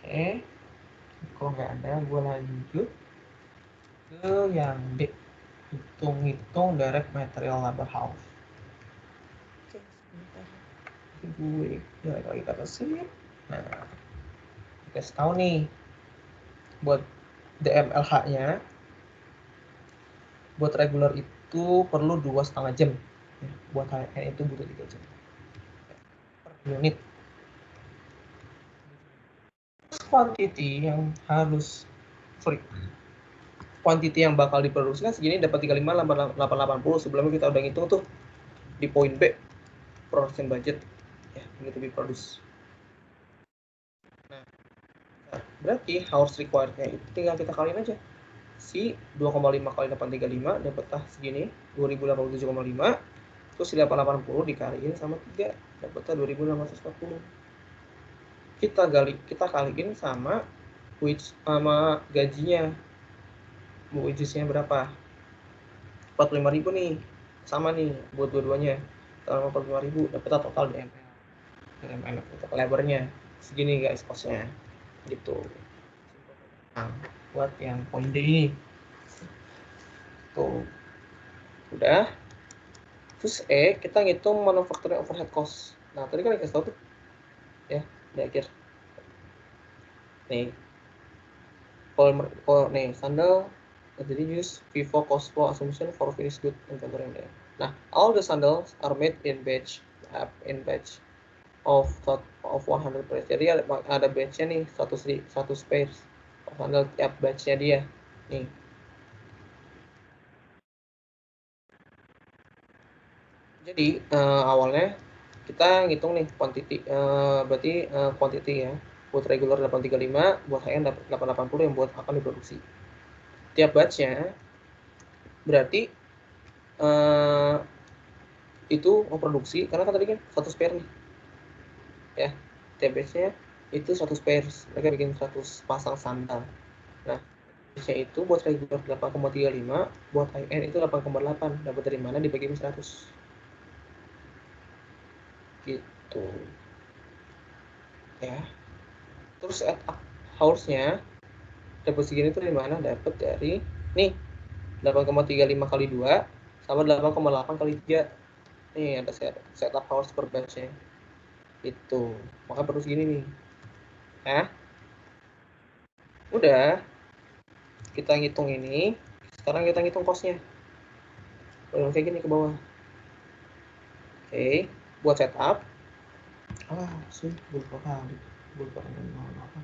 Oke. Kalau nggak ada, gue lanjut ke yang D. Hitung-hitung direct material labor house. Oke, sebentar. Gue balik lagi ke atas sini. Nah, dikasih tahu nih buat DMLH-nya, buat regular itu perlu 2,5 jam. Buat HN itu butuh 3 jam per unit. Quantity yang bakal diproduksi kan segini, dapat 35 880. Sebelumnya kita udah ngitung tuh di poin B, production budget ya, ini to be produced. Nah, berarti hours required-nya itu tinggal kita kaliin aja. Si 2,5 kali 835 dapatlah segini, 2087,5. Terus si 880 dikaliin sama 3, dapatnya 2640. Kita kaliin sama gajinya. Wages-nya berapa? 45.000 nih. Sama nih buat dua-duanya. Sama 45.000 dapatnya total DML untuk labor-nya. Segini guys cost-nya. Gitu. Nah, buat yang poin D ini. Tuh. Udah. Terus kita ngitung manufacturing overhead cost. Nah, tadi kan dikasih tahu tuh. Ya, di akhir. Nih. Nih, sandal Jadi use FIFO cost flow assumption for finished good inventory. Nah, all the sandals are made in batch of 100 pairs. Jadi ada batch-nya nih 100 pairs of sandal tiap batch-nya dia. Nih. Jadi awalnya kita ngitung nih quantity, berarti quantity ya. Buat regular 835, buat high-end 880 yang buat akan diproduksi. Tiap batch-nya berarti itu memproduksi, karena kan tadi kan 100 pair nih. Ya, tiap batch-nya itu 100 pairs. Mereka bikin 100 pasang sandal. Nah, batch-nya itu buat regular 8,35, buat high-end itu 8,8. Dapat dari mana dibagi 100. Gitu. Ya. Terus add up hours-nya dapat segini tuh dari mana? Dapat dari nih 8,35 kali 2 sama 8,8 kali 3. Nih ada setup hours per batch-nya. Itu. Maka perlu segini nih. Ya. Udah. Kita ngitung ini. Sekarang kita ngitung cost-nya. Kayak gini ke bawah. Oke. Buat setup. Sih, lupa kali. Lupa apa.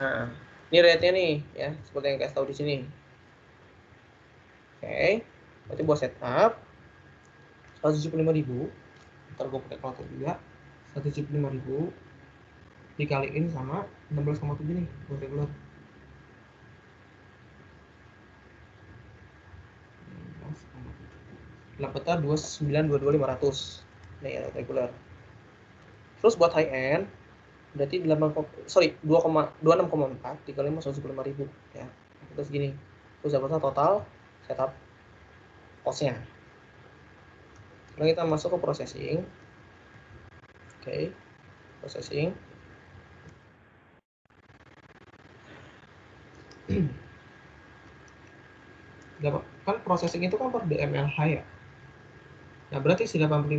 Nah, ini rate-nya nih ya, seperti yang kasih tahu di sini. Oke, berarti buat setup 175.000. Ntar gue pakai kalkulator juga. 175.000 dikaliin sama 16,7 nih buat regular. Dapatnya 2922.500. Nih ya, regular. Terus buat high end berarti 26,4 dikali 175.000 ya. Terus gini. Terus dapatnya total setup cost-nya. Sekarang kita masuk ke processing. Oke. Processing. Kan processing itu kan per DMLH ya. Nah, berarti si 18.000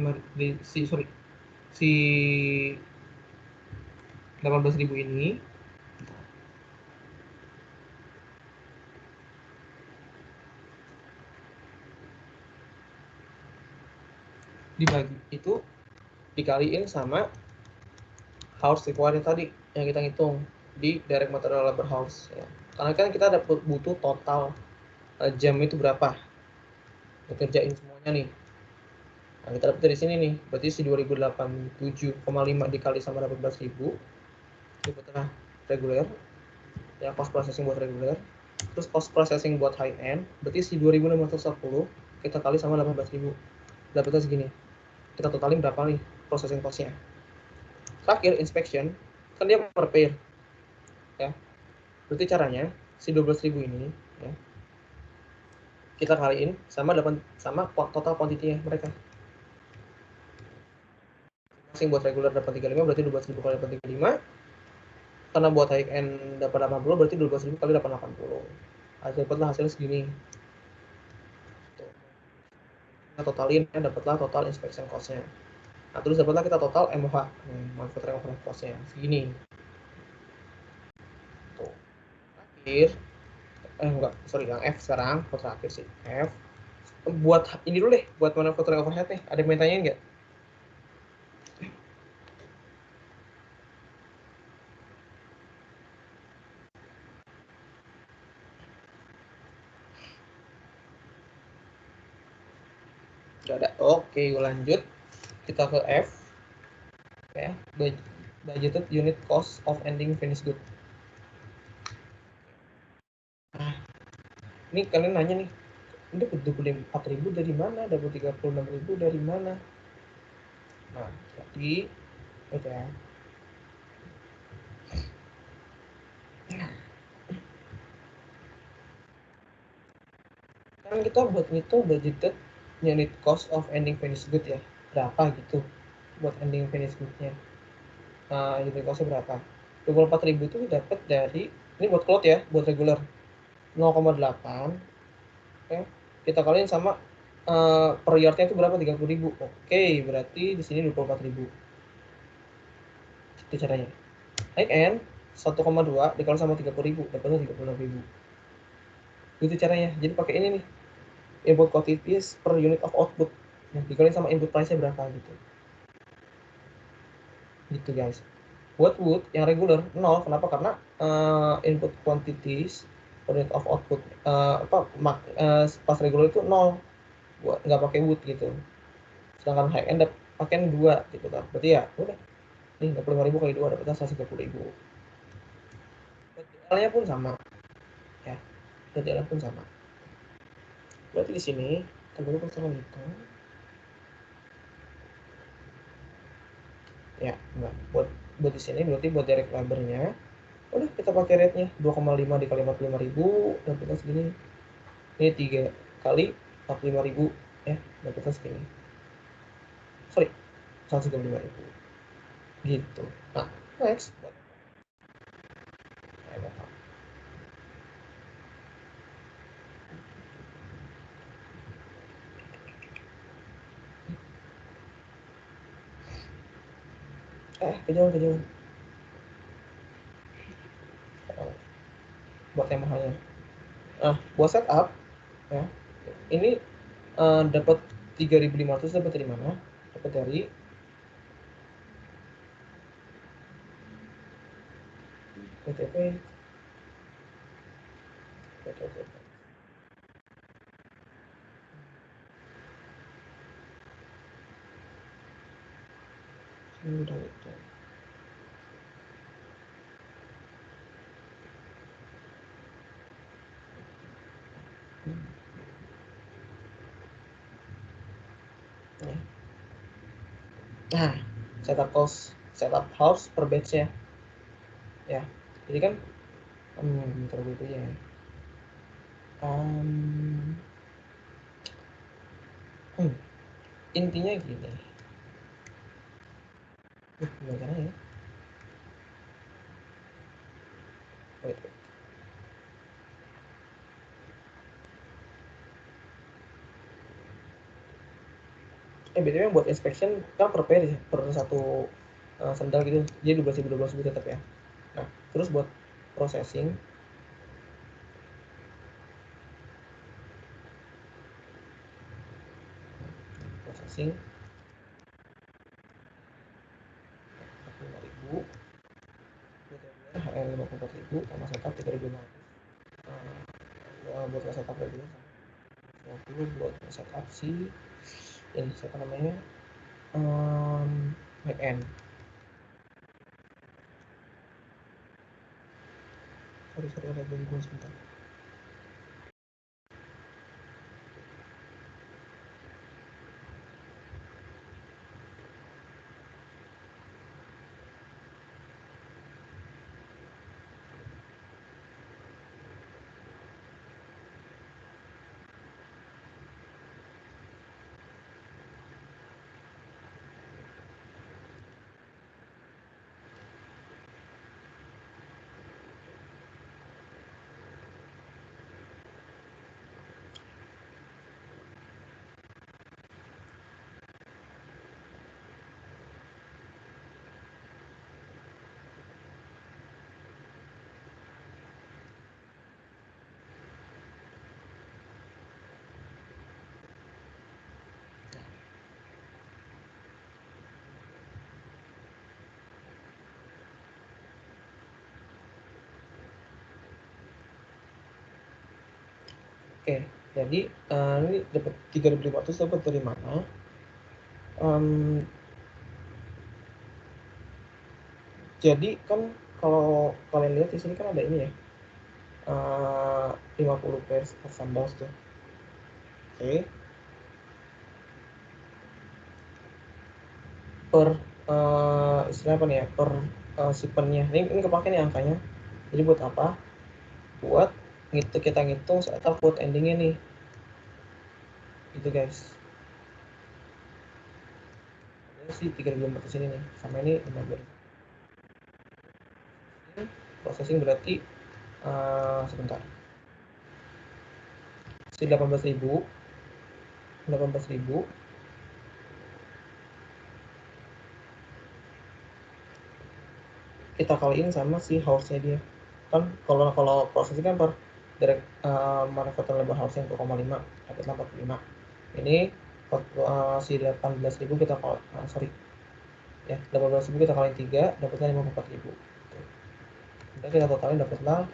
ini dibagi itu dikaliin sama hours required tadi yang kita hitung di direct material labor hours ya. Karena kan kita ada butuh total jam itu berapa kerjain semuanya nih. Nah, kita dapat dari sini nih, berarti si 2087,5 dikali sama 18.000 itu betul reguler ya, cost processing buat reguler. Terus cost processing buat high end berarti si 2610 kita kali sama 18.000 dapatnya segini. Kita totalin berapa nih processing cost-nya. Terakhir inspection kan dia per pair ya, berarti caranya si 12.000 ini ya, kita kaliin sama total quantity-nya mereka. Masing buat regular dapat 35 berarti 12.000 kali dapat 35. Karena buat high end dapat 80 berarti 12.000 kali dapat 80. Dapatlah hasilnya segini. Kita totalin ya, dapatlah total inspection cost-nya. Nah, terus dapatlah kita total MOH, manufacturing overhead cost-nya segini. Tuh. Terakhir yang F sekarang, terakhir sih F. Buat ini dulu deh, buat manufacturing overhead nih. Ada yang mau tanyain nggak? Nggak ada. Oke, lanjut. Kita ke F. Ya, budgeted unit cost of ending finished good. Nah, ini kalian nanya nih, ini dapat 24.000 dari mana? Dapat 36.000 dari mana? Nah, jadi ya. Kan kita buat itu budgeted unit cost of ending finished good ya, berapa gitu buat ending finished good-nya. Nah, unit cost-nya berapa? 24.000 itu dapat dari, ini buat cloth ya, buat regular 0,8 ya. Kita kaliin sama per yardnya itu berapa? 30.000. Oke, berarti di sini 24.000. Itu caranya. High end 1,2 dikali sama 30.000 dapatnya 36.000. Itu caranya. Jadi pakai ini nih. Input quantities per unit of output. Nah, dikali sama input price-nya berapa gitu. Gitu guys. Buat wood yang regular 0, kenapa? Karena input quantities per unit of output pas regular itu 0. Buat nggak pakai wood gitu. Sedangkan high end pakai 2 gitu kan. Berarti ya udah. Nih 25.000 kali 2 dapatnya 130.000. DL-nya pun sama. Ya. DL pun sama. Berarti di sini kalau kita hitung ya enggak buat di sini berarti buat direct labor-nya udah kita pakai rate-nya 2,5 dikali 45.000 dan kita segini. Ini 3 kali 45.000 ya, dan kita segini. Sorry, 135.000 gitu. Nah, next kejauhan buat yang mahalnya. Nah, buat setup ya ini dapat 3.500 dapat dari mana? Dapat dari PTP. Ini udah itu. Nah, setup house per batch-nya. Ya. Jadi kan bentar dulu ya. Intinya gini. Gimana ya? Wait. BTW buat inspection kan per pair ya, per satu sendal gitu, jadi 12.000 tetap ya. Nah, terus buat processing processing 45.000 HL 54.000 sama setup 3.500 buat setup regular 20 buat setup si ini siapa namanya back end. Sorry ada gangguan sebentar. Oke, jadi ini dapat 3.500 dapat dari mana? Jadi kan kalau kalian lihat di sini kan ada ini ya, 50 per sandal tuh. Oke. Per istilah apa nih ya? Per shipmentnya. Ini kepake nih angkanya. Jadi buat apa? Buat kita ngitung setup buat endingnya nih. Gitu guys. Ini sih 3.500 ini nih. Sama ini 15. Processing berarti sebentar. Si 18.000 18.000 kita kaliin sama si house-nya dia. Kan kalau prosesnya kan per direct manufacturing labor house yang 2,5 dapatlah 45. Ini si 18.000 kita ya 18.000 kita kaliin 3 dapatnya 54.000. Kemudian kita totalin dapatlah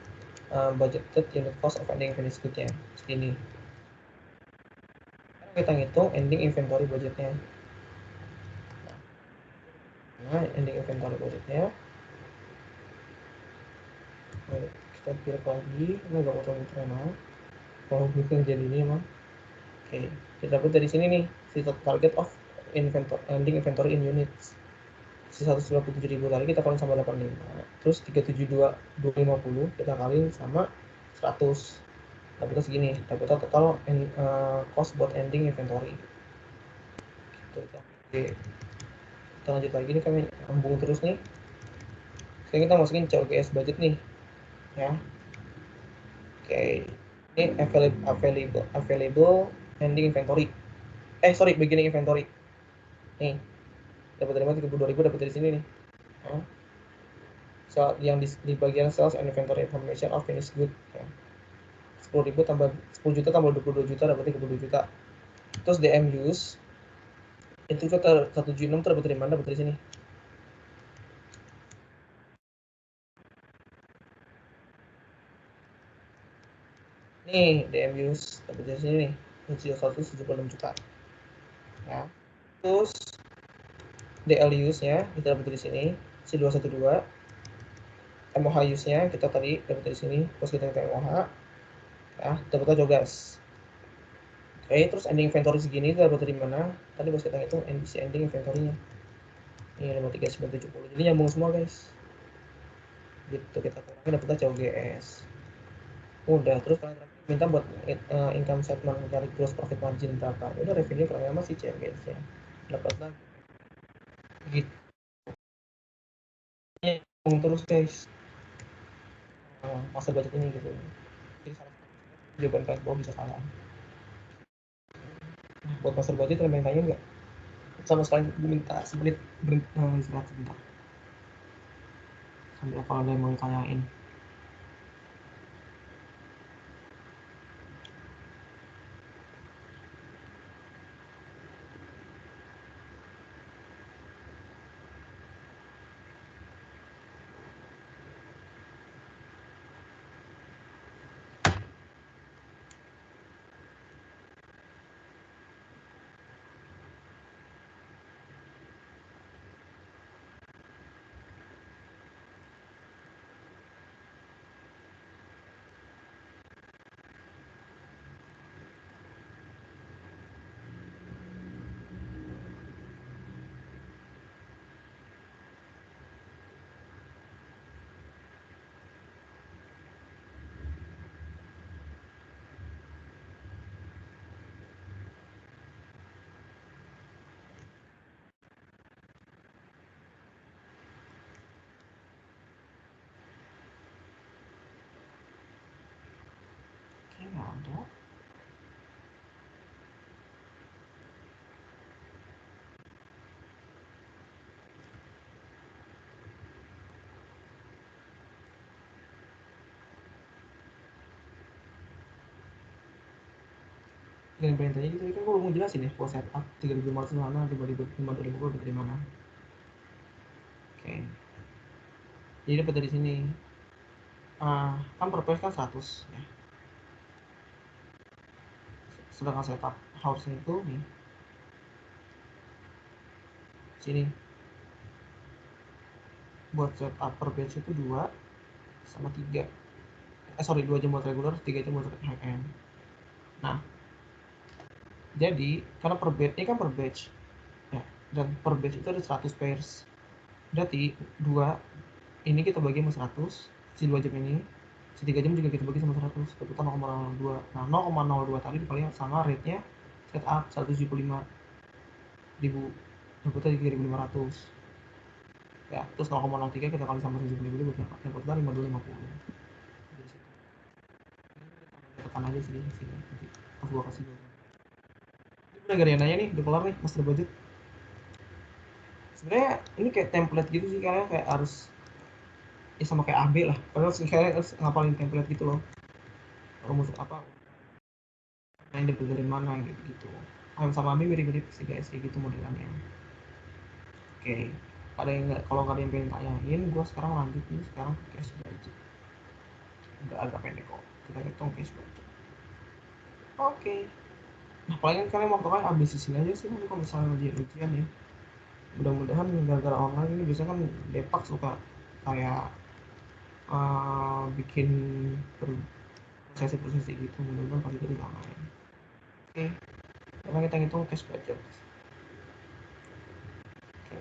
budgeted unit cost of ending finished good-nya segini. Sekarang kita ngitung ending inventory budgetnya. Nah, ending inventory budgetnya kita pilih lagi, ini gak muter-muter emang. Kalau bikin jadi ini emang. Oke, kita dapat dari sini nih, si target of ending inventory in units. Si 127.000 tadi kita kaliin sama 85. Terus 372.250 kita kaliin sama 100. Dapatnya segini, dapatnya total cost buat ending inventory. Gitu, kita lanjut lagi nih, kami sambung terus nih. Sekarang kita masukin COGS budget nih, ya. Oke, ini available ending inventory. Beginning inventory. Nih, dapat dari mana? 32.000 dapat dari sini nih. Ya. So, yang di bagian sales and inventory information of finished good. Ya. 10.000 tambah 10 juta tambah 22 juta dapat 32 juta. Terus DM use itu kita 176 dapat dari mana? Dapat dari sini. Nih, DM use dapat dari sini nih. 176 juta. Ya. Terus DL use-nya kita dapat dari sini, si 212. MOH use-nya kita tadi dapat dari sini, terus kita ngitung MOH. Ya, dapatnya jogas. Oke, terus ending inventory segini dapat dari mana? Tadi bos kita hitung si ending inventory-nya. Ini 53.970. Jadi nyambung semua, guys. Gitu kita kurangin dapatnya COGS. Udah, terus kalian minta buat income statement mencari gross profit margin berapa. Udah revenue kurang sama si COGS-nya. Dapatlah gitu. Nyambung terus, guys. Masa budget ini gitu. Jadi salah satu jawaban kalian bawah bisa salah. Buat master budget kalian tanya nggak? Sama sekali gue minta semenit istirahat sebentar. Sambil kalau ada yang mau ditanyain. Oke, nggak ada. Yang pengen tanya gitu kan gue mau jelasin ya, kalau setup 3.500 mana, 5.500 dari mana. Oke, jadi dapat dari sini. Kan per page kan 100 ya. Sedangkan setup house-nya itu nih sini. Buat setup per page itu 2 sama 3. 2 jam buat regular, 3 jam buat high end. Nah, jadi karena per batch ini kan per batch ya, dan per batch itu ada 100 pairs. Berarti 2 ini kita bagi sama 100, si 2 jam ini, si 3 jam juga kita bagi sama 100, itu 0,02. Nah, 0,02 tadi dikali sama rate-nya setup 175.000, dapatnya 3.500. Ya, terus 0,03 kita kali sama 175.000 dapatnya 5.250. Dari situ. Tekan aja sini nanti pas gua kasih jawaban. Ini udah gak ada yang nanya nih, udah kelar nih master budget. Sebenarnya ini kayak template gitu sih, kalian kayak harus ya sama kayak AB lah, padahal kayak ngapalin template gitu loh, rumus apa yang diambil dari mana gitu. Sama AB mirip-mirip sih guys, kayak gitu modelannya. Oke, ada yang kalau nggak ada yang pengen tanyain, gue sekarang lanjut nih sekarang ke cash budget. Udah agak pendek kok, kita hitung cash budget. Oke. Nah, paling kalian waktu kan ambil sisi aja sih nanti kalau misalnya ujian ya. Mudah-mudahan gara-gara online ini biasanya kan Depak suka kayak bikin prosesi gitu, mudah-mudahan pas itu ditamain. Oke, sekarang kita hitung cash budget. Oke.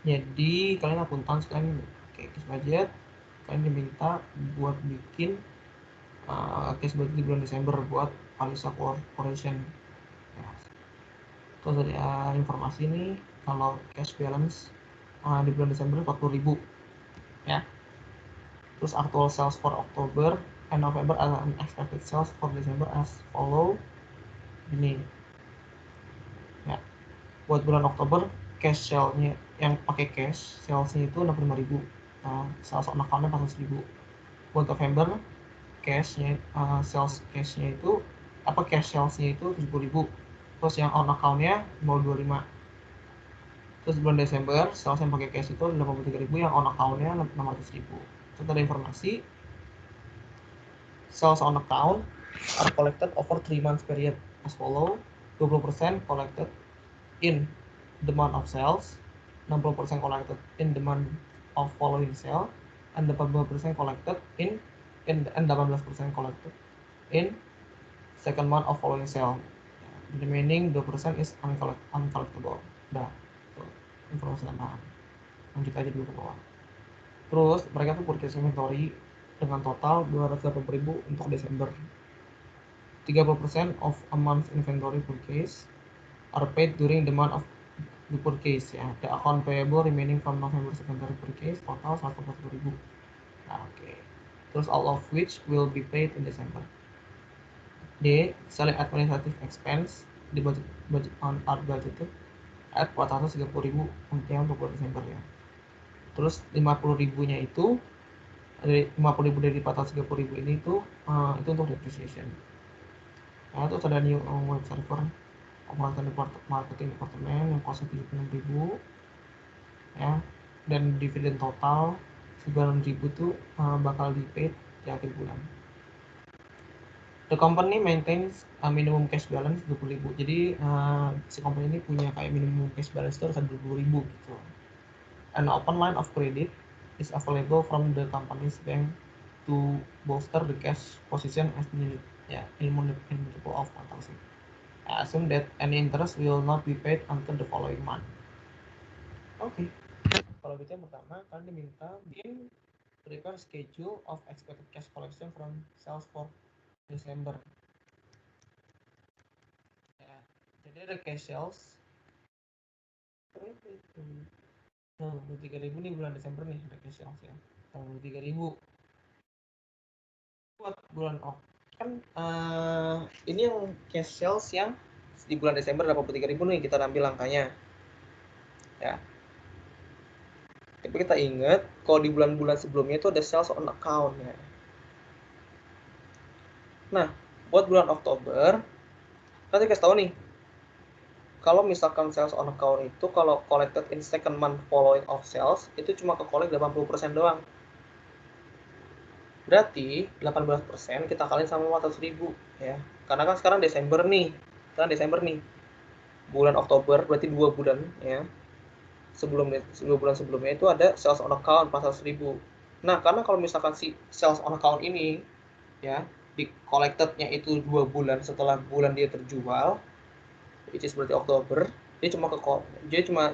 Jadi kalian akuntan sekalian kayak cash budget, kalian diminta buat bikin cash budget di bulan Desember buat Alisa Corporation. Ya. Terus ada informasi nih kalau cash balance di bulan Desember 40.000 ya. Terus actual sales for October and November and expected sales for December as follow. Ini ya, buat bulan Oktober cash sale-nya yang pakai cash salesnya itu 65.000, sales on account-nya 400.000. Buat November cashnya sales cashnya itu cash salesnya itu 70.000, terus yang on account-nya 025. Terus bulan Desember sales yang pakai cash itu 83.000, yang on account-nya 600.000. Terus ada informasi sales on account are collected over 3 months period as follow. 20% collected in the month of sales, 60% collected in the month of following sale, and 80% collected and 18% collected in second month of following sale. The remaining 2% is uncollectible. Udah, informasi tambahan. Lanjut aja dulu ke bawah. Terus mereka tuh purchase inventory dengan total 280.000 untuk Desember. 30% of a month's inventory purchase are paid during the month of the purchase ya. The account payable remaining from November secondary purchase total 140.000. Nah, oke. Terus all of which will be paid in December. D. Selling administrative expense di budget on art budget itu at 430.000 untuk bulan Desember ya. Terus 50.000-nya itu dari 50.000 dari 430.000 ini itu untuk depreciation. Nah, terus ada new web server marketing department yang cost 76.000 ya, dan dividen total 9.000 itu bakal di paid di akhir bulan. The company maintains minimum cash balance 20.000. Jadi si company ini punya kayak minimum cash balance itu harus ada 20.000 gitu. An open line of credit is available from the company's bank to bolster the cash position as needed. Ya, in multiple of 1,000. I assume that any interest will not be paid until the following month. Oke. Kalau gitu yang pertama, kalian diminta bikin prepare schedule of expected cash collection from sales for December. Ya, jadi ada cash sales. 23.000 nih bulan Desember nih ada cash sales ya. 23.000. Buat bulan kan ini yang cash sales yang di bulan Desember 83.000 nih kita ambil angkanya ya. Tapi kita ingat kalau di bulan-bulan sebelumnya itu ada sales on account ya. Nah, buat bulan Oktober nanti kasih tahu nih, kalau misalkan sales on account itu kalau collected in second month following of sales itu cuma ke collect 80% doang. Berarti 18% kita kaliin sama 400.000 ya. Karena kan sekarang Desember nih. Bulan Oktober berarti 2 bulan ya. Sebelum 2 bulan sebelumnya itu ada sales on account 400.000. Nah, karena kalau misalkan si sales on account ini ya di collected-nya itu 2 bulan setelah bulan dia terjual, which is berarti Oktober, dia cuma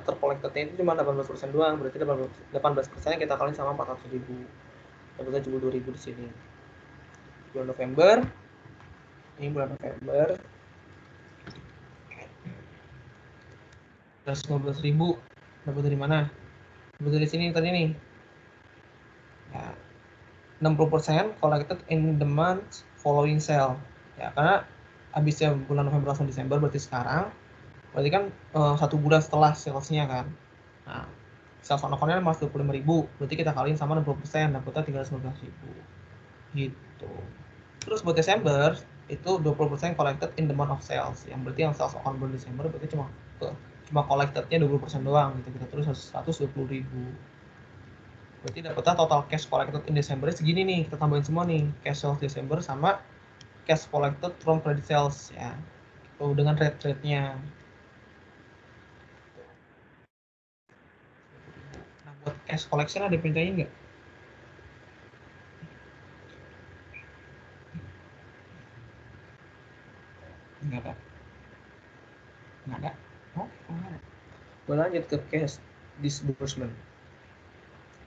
tercollected-nya itu cuma 18% doang, berarti 18% kita kaliin sama 400.000. Dapat 72.000 di sini. Bulan November. Ini bulan November. 115.000. Dapat dari mana? Dapat dari sini tadi nih. Ya. 60% collected in the month following sale. Ya, karena habisnya bulan November langsung Desember berarti sekarang. Berarti kan 1 bulan setelah salesnya kan. Nah, sales on account-nya 25.000, berarti kita kaliin sama 60%, dapatnya 319.000 gitu. Terus buat Desember itu 20% collected in the month of sales, yang berarti yang sales on bulan Desember berarti cuma collected-nya 20% doang gitu. Kita terus 120.000. Berarti dapatnya total cash collected in Desember segini nih, kita tambahin semua nih, cash sales Desember sama cash collected from credit sales ya. Tuh dengan rate-nya. Nah, buat cash collection ada perintahnya nggak? Nggak ada. Nggak ada. Oh, nggak ada. Gue lanjut ke cash disbursement.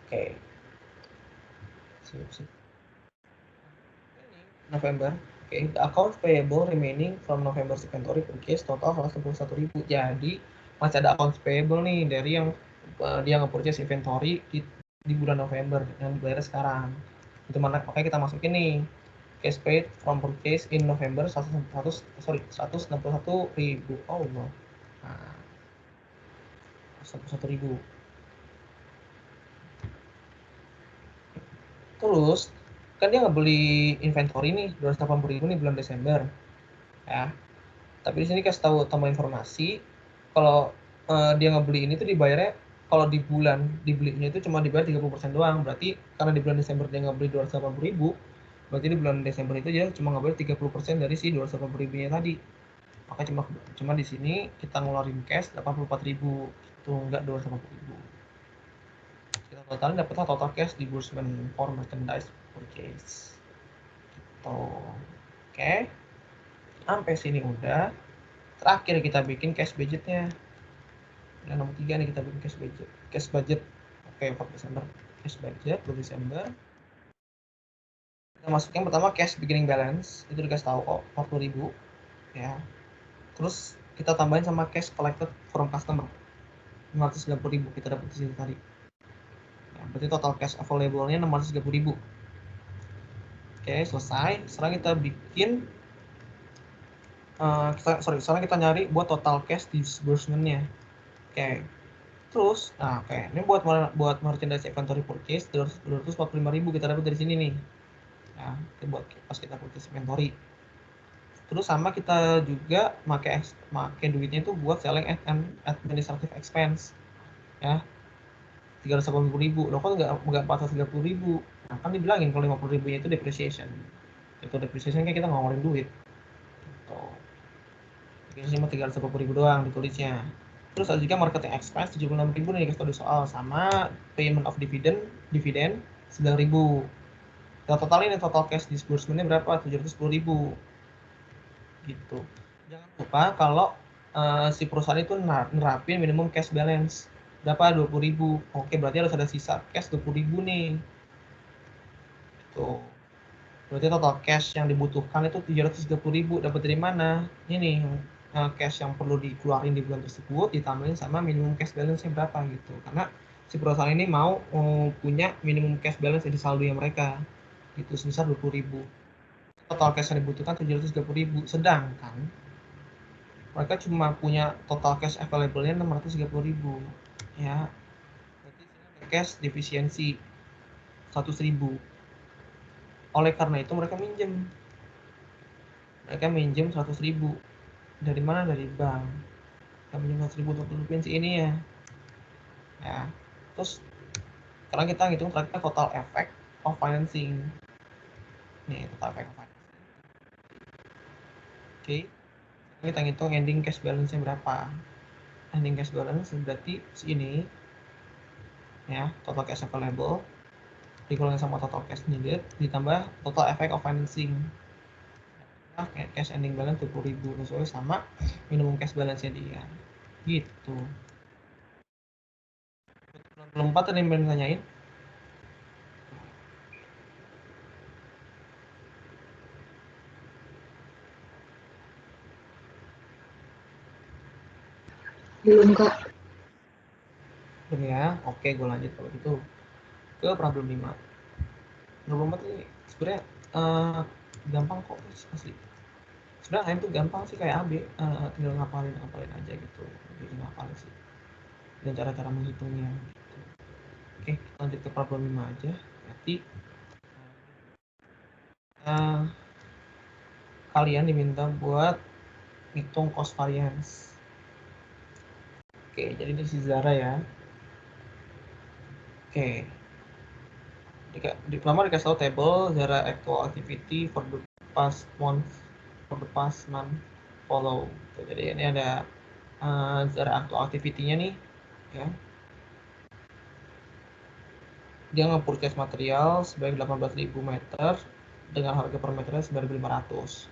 Oke. Sip. November. Oke, the account payable remaining from November's inventory purchase total 161.000. Jadi masih ada account payable nih dari yang dia nge-purchase inventory di bulan November yang dibayar sekarang. Itu mana? Makanya kita masukin nih cash paid from purchase in November 161.000. Oh no. Nah, 161.000. Terus kan dia ngebeli inventory nih 280.000 nih bulan Desember ya, tapi di sini kasih tahu tambah informasi kalau dia ngebeli ini tuh dibayarnya kalau di bulan dibelinya itu cuma dibayar 30% doang, berarti karena di bulan Desember dia ngebeli 280.000, berarti di bulan Desember itu dia cuma ngebayar 30% dari si 280.000 nya tadi, maka cuma di sini kita ngeluarin cash 84.000 itu enggak 280.000. Kita totalin dapatnya total cash disbursement for merchandise purchase gitu. Oke, sampai sini udah. Terakhir kita bikin cash budgetnya. Yang nomor 3 nih kita bikin cash budget. Oke, 4 Desember cash budget 2 Desember. Kita masukin pertama cash beginning balance, itu dikasih tahu kok 40.000 ya. Terus kita tambahin sama cash collected from customer 530.000 kita dapat di sini tadi. Ya, berarti total cash available-nya 630.000. Oke, selesai. Sekarang kita bikin sekarang kita nyari buat total cash disbursement-nya. Oke. Terus, nah oke, ini buat merchandise inventory purchase 245.000 kita dapat dari sini nih. Nah, itu buat pas kita purchase inventory. Terus sama kita juga make duitnya itu buat selling and administrative expense. Ya. 380.000. Loh kok enggak 430.000? Nah, kan dibilangin kalau 50.000-nya itu depreciation. Itu depreciation kan kita nggak ngeluarin duit. Gitu. Jadi cuma 380.000 doang ditulisnya. Terus ada juga marketing expense 76.000 nih dikasih tahu di soal, sama payment of dividend 9.000. Kita totalin total cash disbursement-nya berapa? 710.000. Gitu. Jangan lupa kalau si perusahaan itu nerapin minimum cash balance berapa? 20.000. Oke, berarti harus ada sisa cash 20.000 nih. Tuh. Berarti total cash yang dibutuhkan itu 730.000. Dapat dari mana? Ini cash yang perlu dikeluarin di bulan tersebut ditambahin sama minimum cash balance-nya berapa gitu. Karena si perusahaan ini mau punya minimum cash balance di saldonya mereka. Itu sebesar 20.000. Total cash yang dibutuhkan 730.000. Sedangkan mereka cuma punya total cash available-nya 630.000. Ya. Berarti sini cash defisiensi 100.000. Oleh karena itu mereka minjem 100.000. Dari mana? Dari bank. Kita minjem 100.000 untuk tutupin si ini ya. Terus sekarang kita ngitung terakhir total effect of financing. Nih, total effect of financing. Oke. Kita ngitung ending cash balance-nya berapa. Ending cash balance berarti si ini ya, total cash available dikurangin sama total cash needed ditambah total effect of financing. Cash ending balance 20.000 sesuai sama minimum cash balance-nya dia. Gitu. Belum 4 tadi yang nanyain. Belum Kak. Belum ya? Oke, gue lanjut kalau gitu ke problem 5. Problem 4 ini sebenarnya gampang kok asli. Sebenarnya itu gampang sih kayak AB, tinggal ngapalin aja gitu. Jadi ngapalin sih. Dan cara-cara menghitungnya. Oke, kita lanjut ke problem 5 aja. Nanti kalian diminta buat hitung cost variance. Oke, jadi ini si Zara ya. Oke. Pertama dikasih tahu table Zara actual activity for the past month follow. Jadi ini ada Zara actual activity-nya nih, ya. Dia nge-purchase material sebanyak 18.000 meter dengan harga per meternya 9.500.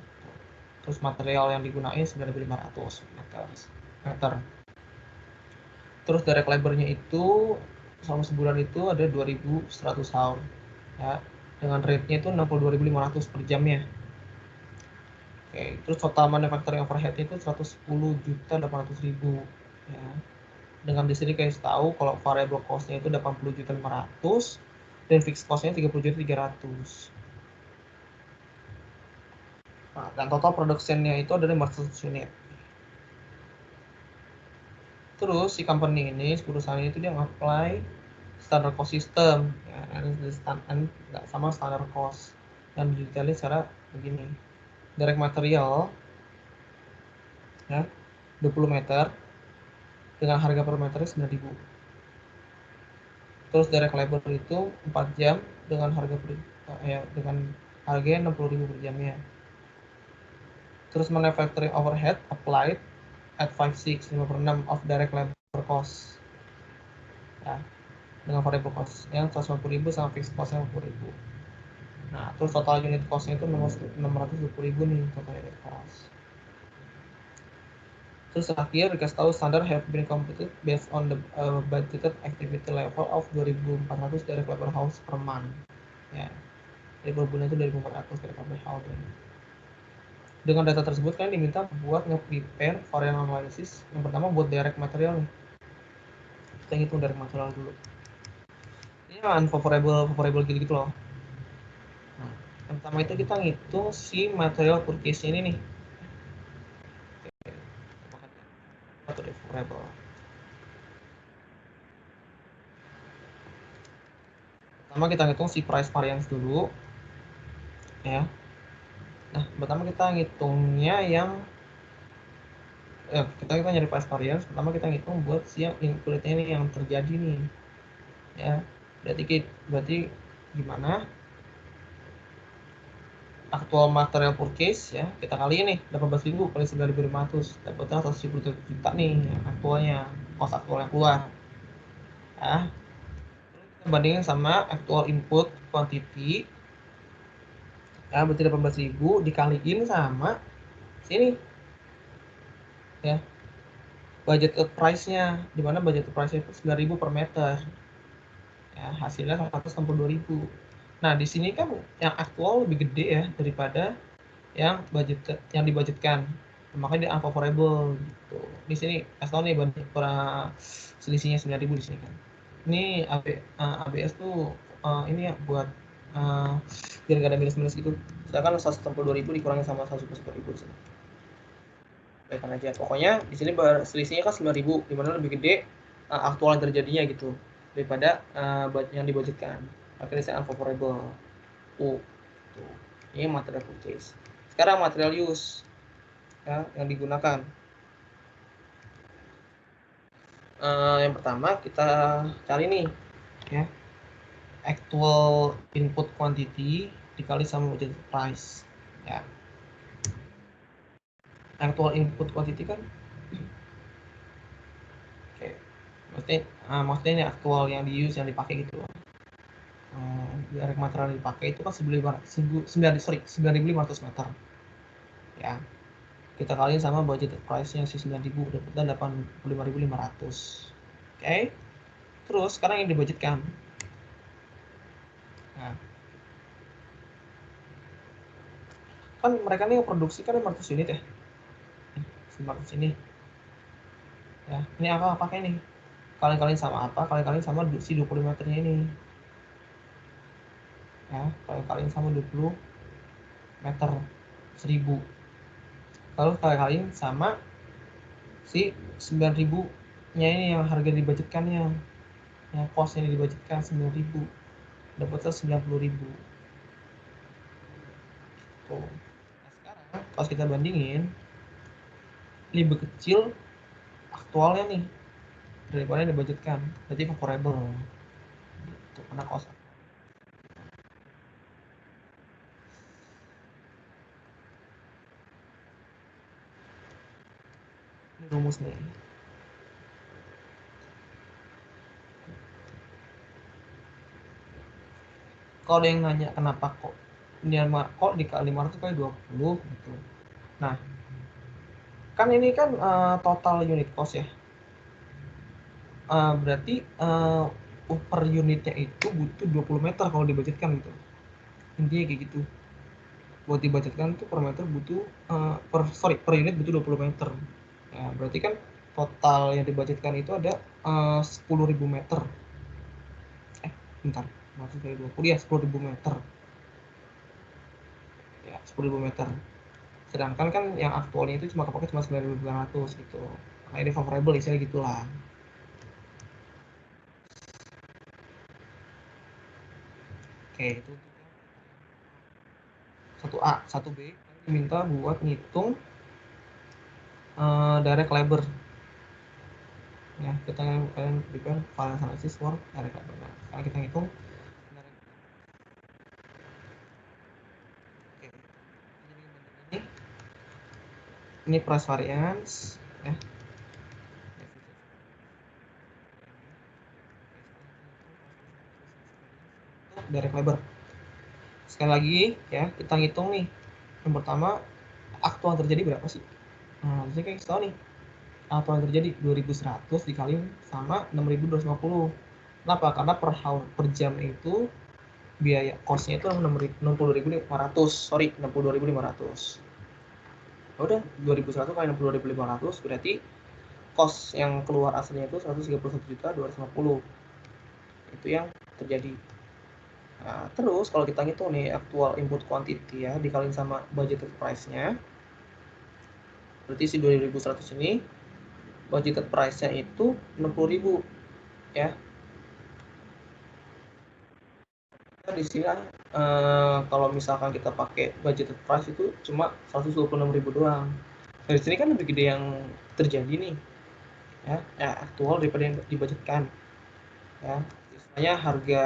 Terus material yang digunakan 9.500 meter. Terus direct labor-nya itu selama sebulan itu ada 2.100 hour, ya. Dengan rate-nya itu 62.500 per jamnya. Oke, terus total manufacturing overhead itu 110.800.000, ya. Dengan di sini guys tahu kalau variable cost-nya itu 80.500 dan fixed cost-nya 30.300. Nah, dan total production-nya itu ada 500 unit. Terus si company ini, perusahaan itu dia nge-apply standard cost system, ya, nggak sama standard cost. Dan detailnya secara begini. Direct material, ya, 20 meter dengan harga per meter 9.000. Terus direct labor itu 4 jam dengan harga dengan harga 60.000 per jamnya. Terus manufacturing overhead applied at 5/6 of direct labor cost, ya, dengan variable cost yang 150.000 sama fixed cost yang 50.000. Nah, terus total unit cost-nya itu 620.000 nih total unit cost. Terus terakhir dikasih tahu standard have been completed based on the budgeted activity level of 2.400 direct labor hours per month, ya. Jadi per bulan itu 2.400 direct labor hours. Dengan data tersebut kalian diminta buat nge-prepare variance analysis. Yang pertama buat direct material nih. Kita hitung direct material dulu. Ini unfavorable gitu loh. Nah, yang pertama itu kita ngitung si material purchase ini nih. Atau favorable. Pertama kita ngitung si price variance dulu, ya. Nah, pertama kita ngitungnya yang kita nyari price variance. Pertama kita ngitung buat si yang include-nya nih yang terjadi nih, ya. Berarti gimana? Aktual material purchase, ya, kita kali ini 18.000 kali 9.500 dapatnya 170 juta nih aktualnya, cost aktual yang keluar, ya. Kita bandingin sama actual input quantity, ya, berarti 18.000 dikaliin sama sini, ya, budget price-nya, dimana budget price-nya itu 9.000 per meter, ya, hasilnya 162.000. Nah, di sini kan yang aktual lebih gede ya daripada yang dibudgetkan, makanya dia unfavorable gitu. Di sini asal nih selisihnya 9.000 di sini kan. Ini ABS tuh ini ya buat biar nggak ada minus gitu. Sedangkan 162.000 dikurangi sama 110.000 di sini. Baikkan aja. Pokoknya di sini selisihnya kan 9.000, dimana lebih gede aktual yang terjadinya gitu daripada yang dibudgetkan. Makanya saya unfavorable. Tuh. Ini material purchase. Sekarang material use, ya, yang digunakan. Yang pertama kita cari nih, ya, actual input quantity dikali sama budget price, ya. Actual input quantity kan, oke, maksudnya ini aktual yang di use, yang dipakai gitu. Direct material yang dipakai itu kan 9.500 meter, ya. Kita kaliin sama budget price-nya si 9.000, dapatnya 85.500. Oke. Terus sekarang yang dibudgetkan. Nah, kan mereka nih produksi kan 500 unit ya. 500 ini. Ya, ini apa pakai nih? Kalian sama apa? Kalian sama si 20 meternya ini. Ya, kalian sama 20 meter 1.000. Lalu kalian sama si 9.000-nya ini yang harga dibudgetkannya. Ya, cost yang dibudgetkan 9.000, dapatnya 90.000. Tuh. Nah, sekarang pas kita bandingin, lebih kecil aktualnya nih daripada yang dibudgetkan, berarti favorable. Gitu, karena cost. Ini rumus nih. Kalau ada yang nanya kenapa kok dikali 500 kali 20 gitu. Nah, kan ini kan total unit cost ya. Berarti per unitnya itu butuh 20 meter kalau dibudgetkan gitu. Intinya kayak gitu. Buat dibudgetkan tuh per meter butuh per unit butuh 20 meter. Ya, berarti kan total yang dibudgetkan itu ada 10.000 meter. Bentar. Maksud dari 20 ya 10.000 meter. Ya, 10.000 meter. Sedangkan kan yang aktualnya itu cuma kepake cuma 9.900 gitu. Nah, ini favorable istilahnya gitulah. Oke, itu 1A, 1B diminta buat ngitung direct labor. Ya, kita kalian prepare variance analysis for direct labor. Nah, sekarang kita hitung. Oke. Ini price variance ya. Direct labor. Sekali lagi ya, kita ngitung nih. Yang pertama, aktual terjadi berapa sih? Nah, jadi kayak kita tahu nih. Aktual yang terjadi 2.100 dikali sama 6.250. Kenapa? Karena per jam itu biaya cost-nya itu 60.500. Sorry, 62.500. Udah 2.100 kali 60.500 berarti cost yang keluar aslinya itu 131.250. Itu yang terjadi. Nah, terus kalau kita ngitung nih aktual input quantity ya dikaliin sama budgeted price-nya. Berarti si 2.100 ini budgeted price-nya itu 60.000 ya. Di sini kalau misalkan kita pakai budgeted price itu cuma 126.000 doang. Dari sini kan lebih gede yang terjadi nih. Ya, aktual daripada yang dibudgetkan. Ya, istilahnya harga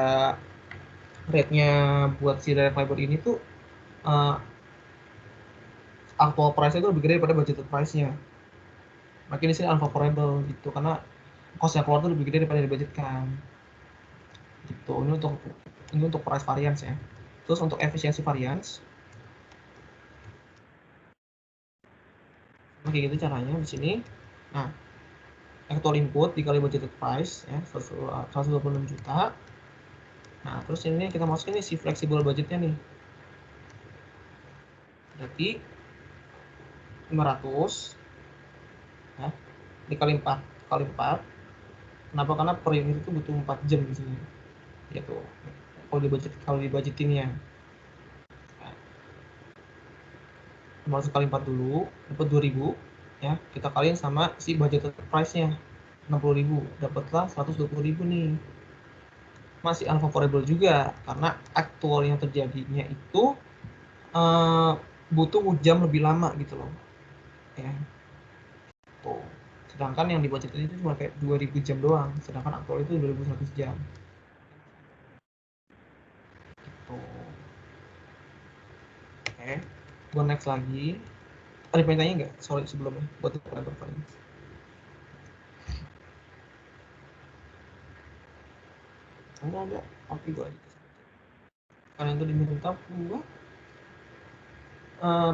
rate-nya buat si direct labor ini tuh actual price-nya itu lebih gede daripada budgeted price-nya. Makin di sini unfavorable gitu karena cost yang keluar tuh lebih gede daripada yang dibudgetkan. Gitu. Ini untuk price variance ya. Terus untuk efisiensi variance kayak gitu caranya di sini. Nah, actual input dikali budgeted price ya 126 juta. Nah, terus ini kita masukin nih si flexible budgetnya nih. Berarti 500 ya, dikali 4 kali 4. Kenapa? Karena per unit itu butuh 4 jam di sini. Gitu. Kalau dibudgetinnya. Nah, 500 kali 4 dulu, dapat 2.000 ya. Kita kaliin sama si budgeted price-nya 60.000, dapatlah 120.000 nih. Masih unfavorable juga karena aktual yang terjadinya itu butuh jam lebih lama gitu loh ya. Tuh. Sedangkan yang dibudgetin itu cuma kayak 2.000 jam doang, sedangkan aktual itu 2.100 jam gitu. Oke, gue next lagi. Ada pertanyaan nggak? Sorry sebelumnya buat lebar paling. Ada tapi gue aja kalian tuh diminta buat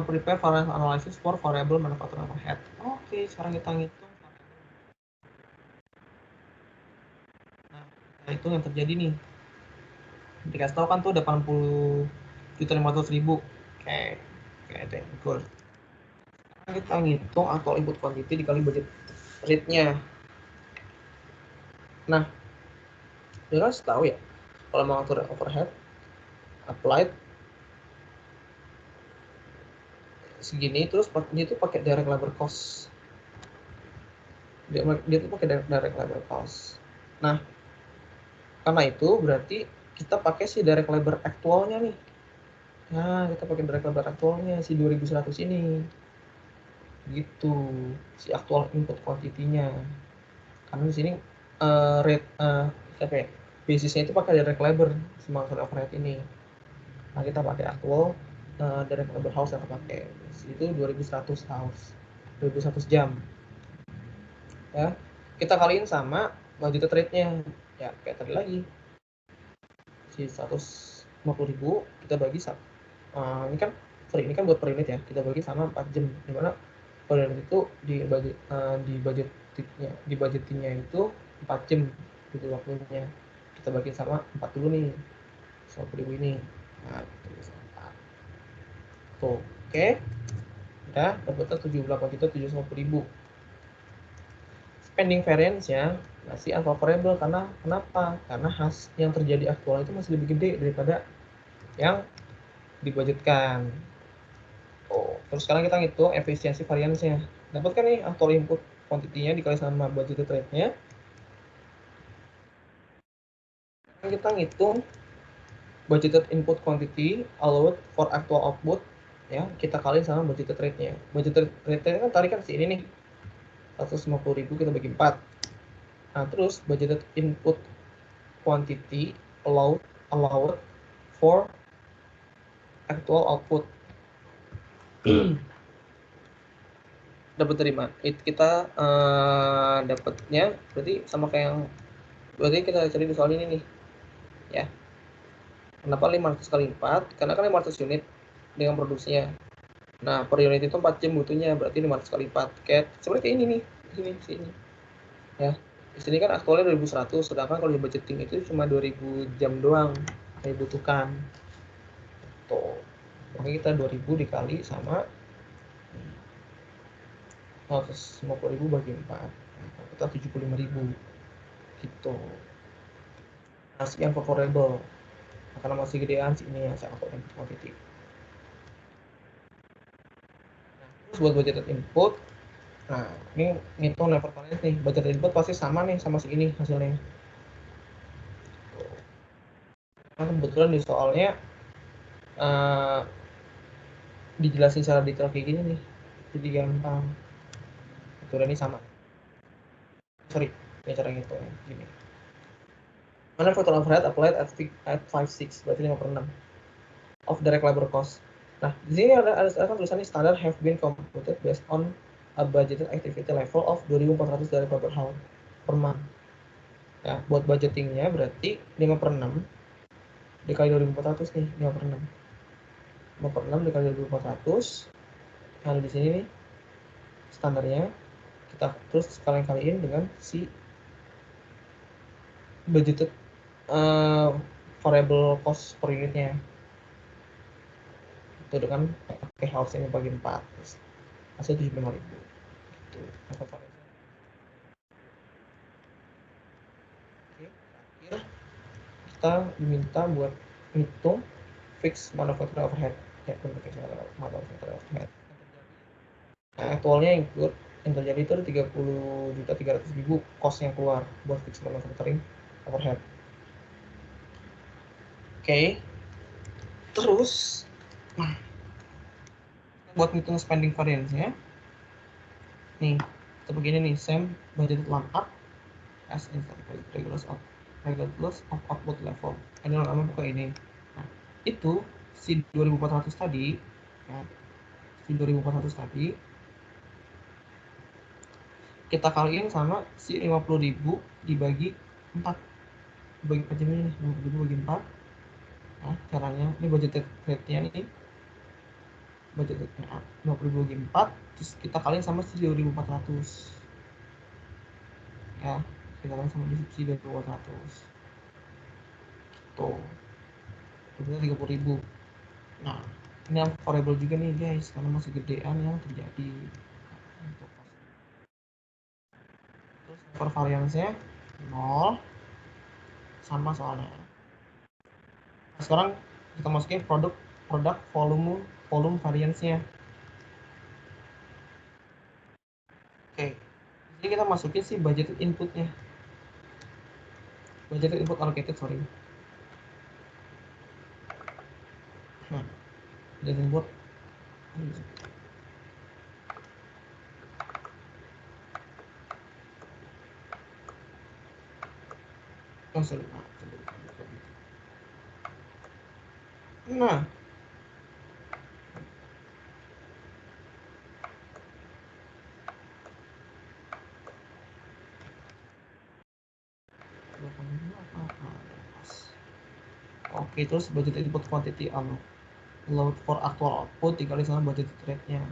prepare variance analysis for variable manufacturing overhead. Oke, sekarang kita ngitung. Nah, itu yang terjadi nih. Dikasih tahu kan tuh 80.500.000. Oke, itu yang goal. Sekarang kita ngitung atau input quantity dikali budget rate-nya. Nah, dia harus tahu ya, kalau mau atur overhead, applied segini, terus dia tuh pakai direct labor cost. Dia tuh pakai direct labor cost. Nah, karena itu berarti kita pakai si direct labor aktualnya nih. Nah, kita pakai direct labor aktualnya si 2100 ini. Gitu. Si aktual input quantity-nya. Karena di sini rate apa ya? Basisnya itu pakai direct labor semua overhead ini. Nah, kita pakai aktual direct labor house yang pakai. Itu 2100 house. 2100 jam. Ya. Kita kaliin sama budgeted rate-nya. Ya, kayak tadi lagi. Si 150.000 kita bagi ini kan ini kan buat per unit ya, kita bagi sama 4 jam, dimana per unit itu di budgetingnya itu 4 jam gitu waktunya, kita bagi sama 4 dulu nih 150.000 ini. Nah, tuh, oke, udah dapatnya 78.750.000. Spending variance ya masih unfavorable karena kenapa? Karena yang terjadi aktual itu masih lebih gede daripada yang dibudgetkan. Terus sekarang kita ngitung efisiensi variance-nya. Dapat kan nih aktual input quantity-nya dikali sama budgeted rate-nya. Kita ngitung budgeted input quantity allowed for actual output, ya, kita kali sama budgeted rate-nya. Budgeted rate-nya kan tadi kan si ini nih, 150.000 kita bagi 4. Nah, terus budgeted input quantity allowed for actual output. Dapat dari mana? Kita dapatnya berarti sama kayak yang berarti kita cari di soal ini nih. Ya. Kenapa 500 kali 4? Karena kan 500 unit dengan produksinya. Nah, per unit itu 4 jam butuhnya, berarti 500 kali 4. Kayak sebenarnya kayak ini nih, sini. Ya. Di sini kan aktualnya 2100, sedangkan kalau di budgeting itu cuma 2000 jam doang yang dibutuhkan. Tuh. Makanya kita 2000 dikali sama 150.000 bagi 4. Nah, kita 75.000. Gitu. Masih yang favorable. Karena masih gedean sih ini yang saya input quantity. Terus buat budgeted input, nah ini ngitung level variance nih, budgeted input pasti sama nih sama si ini hasilnya. Nah, kebetulan di soalnya dijelasin secara detail kayak gini nih, jadi gampang. Betul, ini sama. Sorry, ini cara ngitungnya gini. Mana total overhead applied at 5/6, berarti 5/6 of direct labor cost. Nah, di sini ada tulisannya standard have been computed based on a budgeted activity level of 2.400 direct labor hour per month. Ya, buat budgetingnya berarti 5/6 dikali 2.400 nih, 5/6. 5/6 dikali 2.400. Nah, di sini nih standarnya kita terus kaliin dengan si budgeted variable cost per unitnya. Itu dengan pakai house ini bagi 4. Hasil 75.000. Gitu. Oke, terakhir kita diminta buat hitung fixed manufacturing overhead. Ya, untuk fixed manufacturing overhead. Nah, aktualnya include yang terjadi itu 30.300.000 cost yang keluar buat fixed manufacturing overhead. Oke. Terus buat ngitung spending variance ya. Nih, kita begini nih, same budgeted lump up as in regardless of output level. Ini namanya bukan ini. Nah, itu si 2.400 tadi, ya, si 2.400 tadi kita kaliin sama si 50.000 dibagi 4. Bagi aja nih, 50.000 bagi 4. Nah, caranya ini budgeted rate-nya nih. Budgeted 50.000 bagi 4, terus kita kaliin sama si 2.400. Ya, kita kaliin sama si 2.400. Tuh. Totalnya 30.000. Nah, ini yang variable juga nih guys, karena masih gedean yang terjadi. Terus per variance-nya 0 sama soalnya. Nah, sekarang kita masukin produk volume variance-nya. Oke. Jadi kita masukin si budgeted input-nya. budgeted input allocated, sorry. Nah, budgeted input. Oh, sorry. Nah, oke, terus budget input quantity allowed for actual output dikali sama budget rate-nya.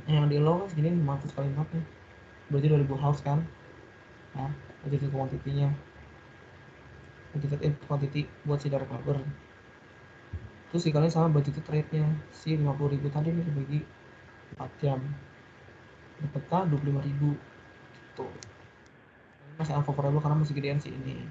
Yang di allow kan segini 500 kali 4 nih. Berarti 2000 house kan? Nah, budget quantity-nya. Budget input quantity buat si direct labor. Terus dikali sama budget rate-nya. Si 50.000 tadi nih dibagi 4 jam. Dapatnya 25.000. Tuh. Ini masih unfavorable karena masih gedean sih ini.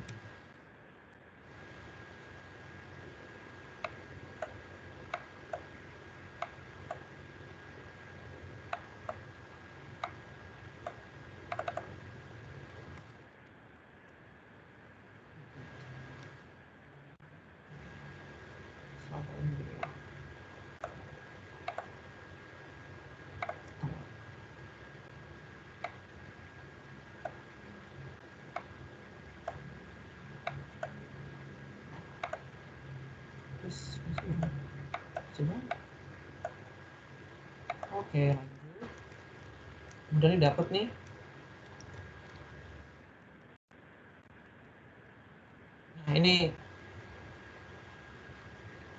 Terus coba. Oke, lanjut. Kemudian ini dapat nih. Nah, ini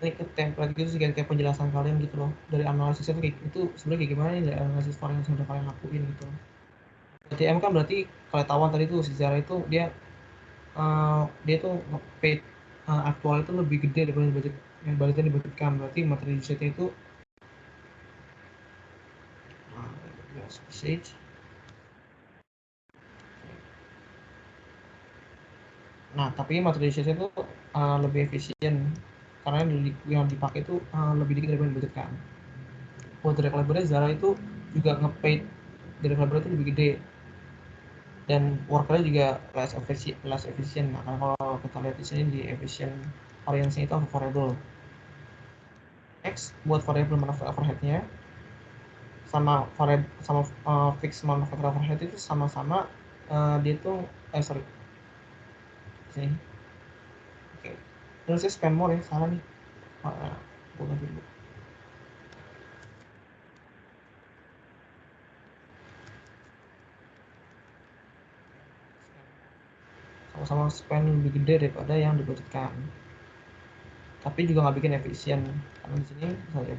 ke template gitu sih kayak penjelasan kalian gitu loh. Dari analisisnya tuh kayak itu sebenarnya kayak gimana nih dari analisis variance yang udah kalian lakuin gitu. TM kan berarti kalian tadi tuh sejarah itu dia tuh paid aktual itu lebih gede daripada budget yang budgetnya dibudgetkan. Berarti materi usage itu usage. Nah, tapi materi usage itu lebih efisien karena yang dipakai itu lebih dikit daripada yang dibudgetkan. Buat direct labor Zara itu juga nge-paid direct labor itu lebih gede dan workernya juga less efisien. Nah, kalau kita lihat di sini di efficient variance itu variable X buat variable manufacturing overhead-nya sama variable sama fixed manufacturing overhead itu sama-sama dia tuh sorry sini oke terus saya spend more ya salah nih bukan dulu sama-sama spend lebih gede daripada yang dibudgetkan tapi juga nggak bikin efisien karena di sini misalnya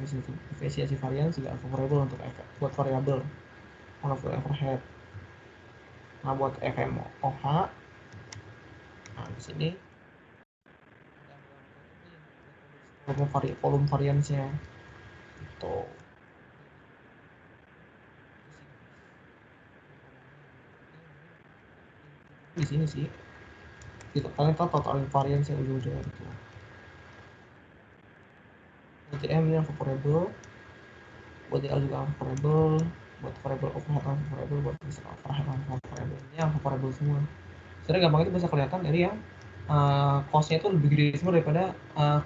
efisiensi variance juga variable untuk buat variable manufacturing overhead. Nah buat FMOH nah di sini volume variance-nya itu di sini sih kita kalian tahu total variance yang ujung-ujungnya itu BTM yang variable buat DL juga variable buat variable overhead variable buat overhead variable ini yang variable semua sebenarnya gampang itu bisa kelihatan dari yang cost-nya itu lebih gede semua daripada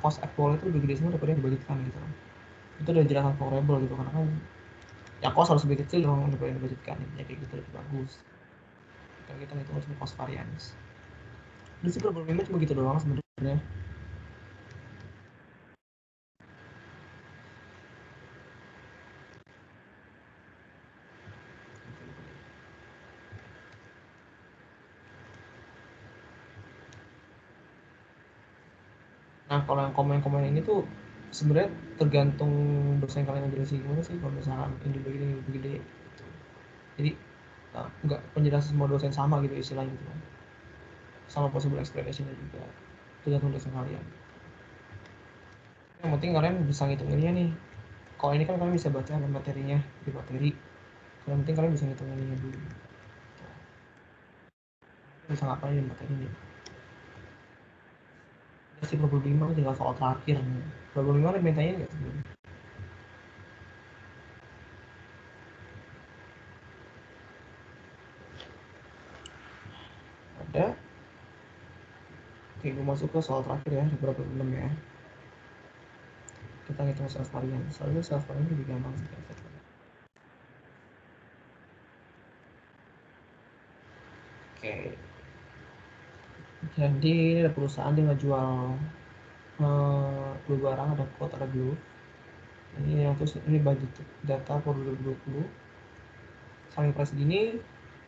cost actual itu lebih gede semua daripada yang dibudgetkan gitu itu udah jelasan variable gitu karena kan ya cost harus lebih kecil dong daripada yang dibudgetkan jadi gitu lebih bagus kita hitung cuma cost variance dan sih problemnya cuma gitu doang sebenarnya. Nah kalau yang komen-komen ini tuh sebenarnya tergantung dosen kalian jelasin gimana sih kalau misalkan ini begini begini gitu. Jadi nggak penjelasan semua dosen sama gitu istilahnya gitu sama possible explanation-nya juga tergantung dosen kalian yang penting kalian bisa ngitunginnya nih kalau ini kan kalian bisa baca materinya di materi yang penting kalian bisa ngitunginnya dulu bisa ngapain di materi ini si problem 5 tinggal soal terakhir nih problem 5 ada mintanya nggak sebenarnya ada Oke, gue masuk ke soal terakhir ya, beberapa 6 ya. Kita hitung sales varian. Soalnya sales varian lebih gampang sih. Oke. Jadi ada perusahaan yang ngejual dua barang, ada quote, ada glue. Ini yang terus ini budget data for 2020. Selling price segini,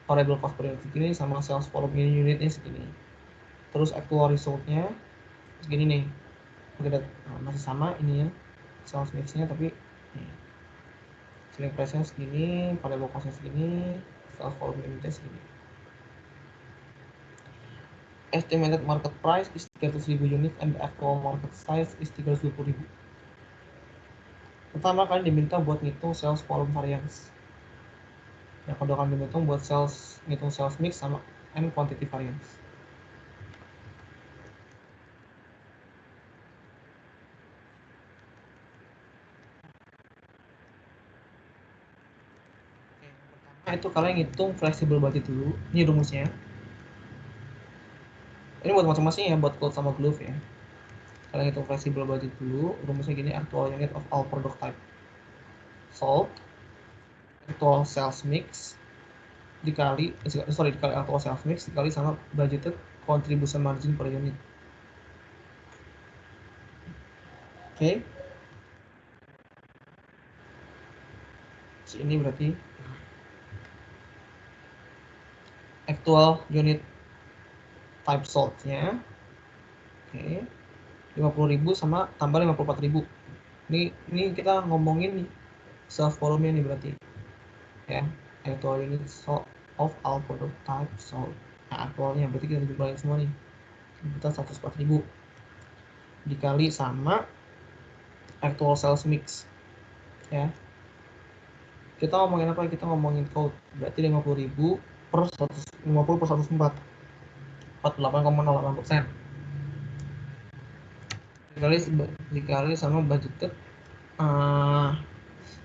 variable cost per unit segini, sama sales volume unitnya segini. Terus actual resultnya segini nih. Masih sama ini ya, sales mixnya, tapi nih, selling price-nya segini, variable cost-nya segini, sales volume unitnya segini. Estimated market price is 300.000 unit and the actual market size is 320.000. Pertama kalian diminta buat ngitung sales volume variance. Yang kedua kalian diminta buat ngitung sales mix sama and quantity variance. Nah, itu kalian ngitung flexible budget dulu. Ini rumusnya. Ini buat masing-masing ya, buat cloth sama glove ya. Kalian hitung flexible budget dulu. Rumusnya gini, actual unit of all product type sold, actual sales mix dikali actual sales mix dikali sama budgeted contribution margin per unit. Oke. Ini berarti actual unit type sold-nya. Oke. 50.000 sama tambah 54.000. Ini kita ngomongin nih sales volume nih berarti. Ya, actual unit sold of all product type sold. Nah, actualnya berarti kita jumlahin semua nih. Kita 104.000 dikali sama actual sales mix. Ya. Kita ngomongin apa? Kita ngomongin code. Berarti 50.000 per 150 per 104. 48,08%. Dikali sama budgeted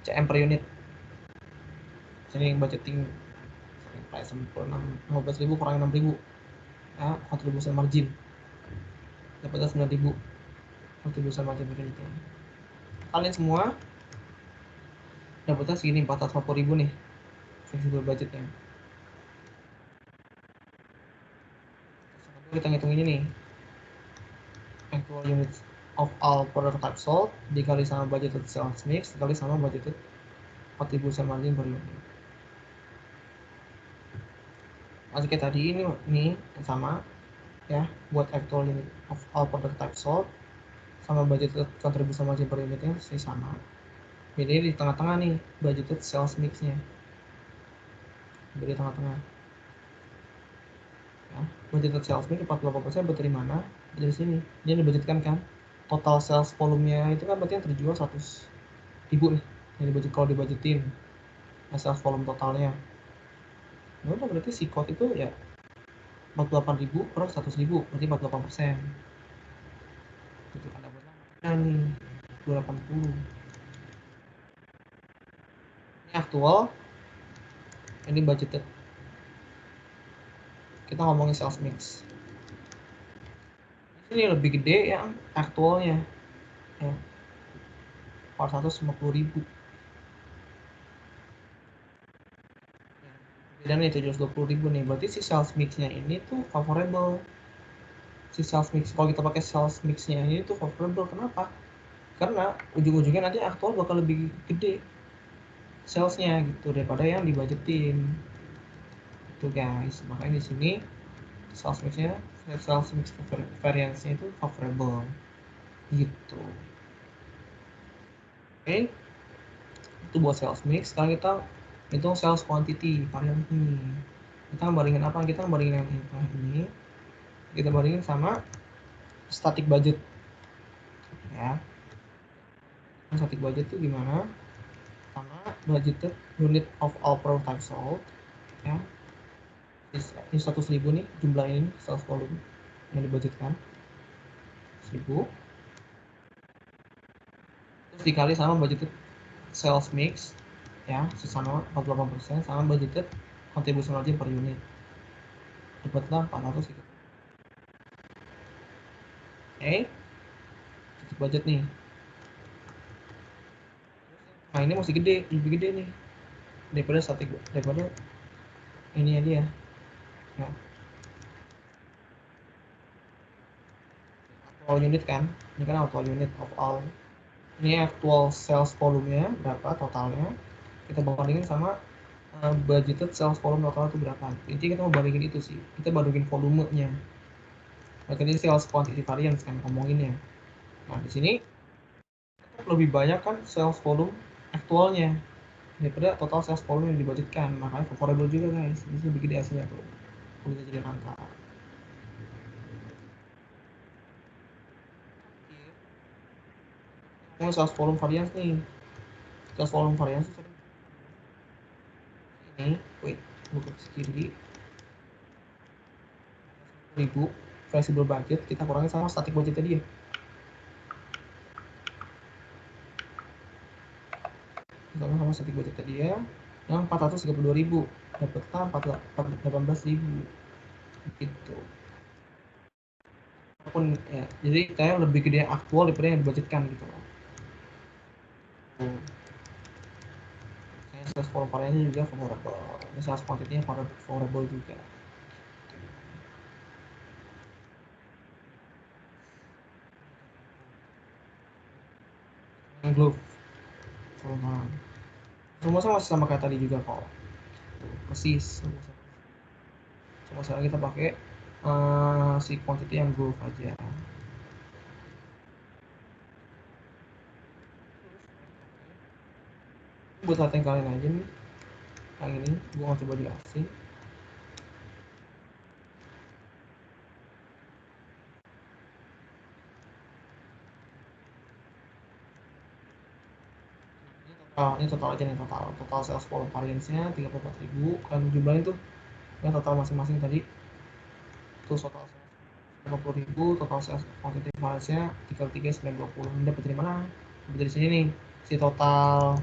CM per unit. Sini budgeting price 15.000 kurang 6.000. Ya, contribution margin. Dapatnya 9.000. Contribution margin per unit. Kalian semua dapatnya segini 450.000 nih. Flexible budgetnya. Kita ngitung ini nih. Actual units of all product type sold dikali sama budgeted sales mix dikali sama budgeted contribution margin per unit. Masih kayak tadi ini sama ya, buat actual unit of all product type sold sama budgeted contribution margin per unitnya sih sama. Bedanya di tengah-tengah nih, budgeted sales mixnya. Di tengah-tengah. Ya, budgeted sales mix 48% berarti dari mana? Dari sini. Dia dibudgetkan kan. Total sales volumenya itu kan berarti yang terjual 100.000 nih. Yang kalau dibudgetin sales volume totalnya. Nah, udah berarti si code itu ya 48.000 per 100.000 berarti 48%. Itu kan dapat nih 280. Ini aktual, ini budgeted. Kita ngomongin sales mix. Ini lebih gede yang aktualnya ya, 450.000. Dan ini 720.000 nih, berarti si sales mixnya ini tuh favorable. Si sales mix, kalau kita pakai sales mixnya ini tuh favorable, kenapa? Karena ujung-ujungnya nanti aktual bakal lebih gede salesnya gitu daripada yang dibudgetin. Itu guys, makanya di sini sales mix variance-nya itu favorable gitu. Oke, itu buat sales mix. Sekarang kita hitung sales quantity varian ini. Kita bandingin apa? Kita bandingin yang ini. Kita bandingin sama static budget. Ya. Static budget itu gimana? Sama budgeted unit of all product type sold. Ya. Ini 100.000 nih jumlah ini sales volume yang dibudgetkan 1.000. Terus dikali sama budgeted sales mix ya, sesama 48% sama budgeted contribution margin per unit. Dapatlah 400 gitu. Oke, budget nih. Nah ini masih gede, lebih gede nih daripada ini dia. Nah, actual unit kan, ini kan actual unit of all. Ini actual sales volumenya berapa totalnya, kita bandingin sama budgeted sales volume total itu berapa. Intinya kita mau bandingin itu sih, kita bandingin volumenya. Maka ini sales quantity variance kan ngomonginnya. Nah di sini lebih banyak kan sales volume aktualnya daripada total sales volume yang dibudgetkan, makanya favorable juga guys. Ini lebih gede hasilnya tuh, bisa jadi angka. Ini sales volume variance nih, sales volume variance ini, wait, buka kiri, 1000 flexible budget kita kurangi sama static budget tadi ya. Sama static budget tadi ya, yang 432.000, dapatnya 18.000 gitu. Walaupun ya, jadi kayak lebih gede aktual daripada yang dibudgetkan gitu loh. Sales volume variance juga favorable, sales quantity-nya favorable juga. Glove semua masih sama kayak tadi juga kok, persis. Cuma sekarang kita pakai si quantity yang glove aja. Buat latihan kalian aja nih, yang ini gue mau coba jelasin. Ini total aja nih, total sales volume variance-nya 34.000, kan jumlahin tuh yang total masing-masing tadi tuh, total 50.000, total sales quantity variance-nya 33.920. Ini dapat dari mana? Dapat dari sini nih, si total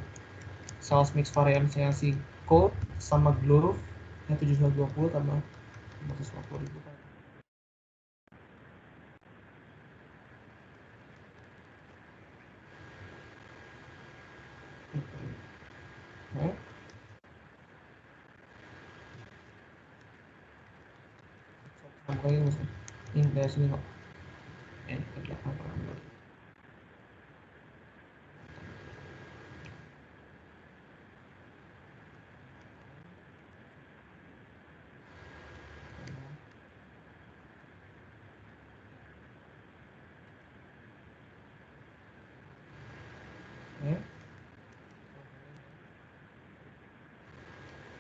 sales mix variance-nya si code sama glove yang 720 tambah 550.000 kan. Nah, ini dari sini kok. Ke belakang.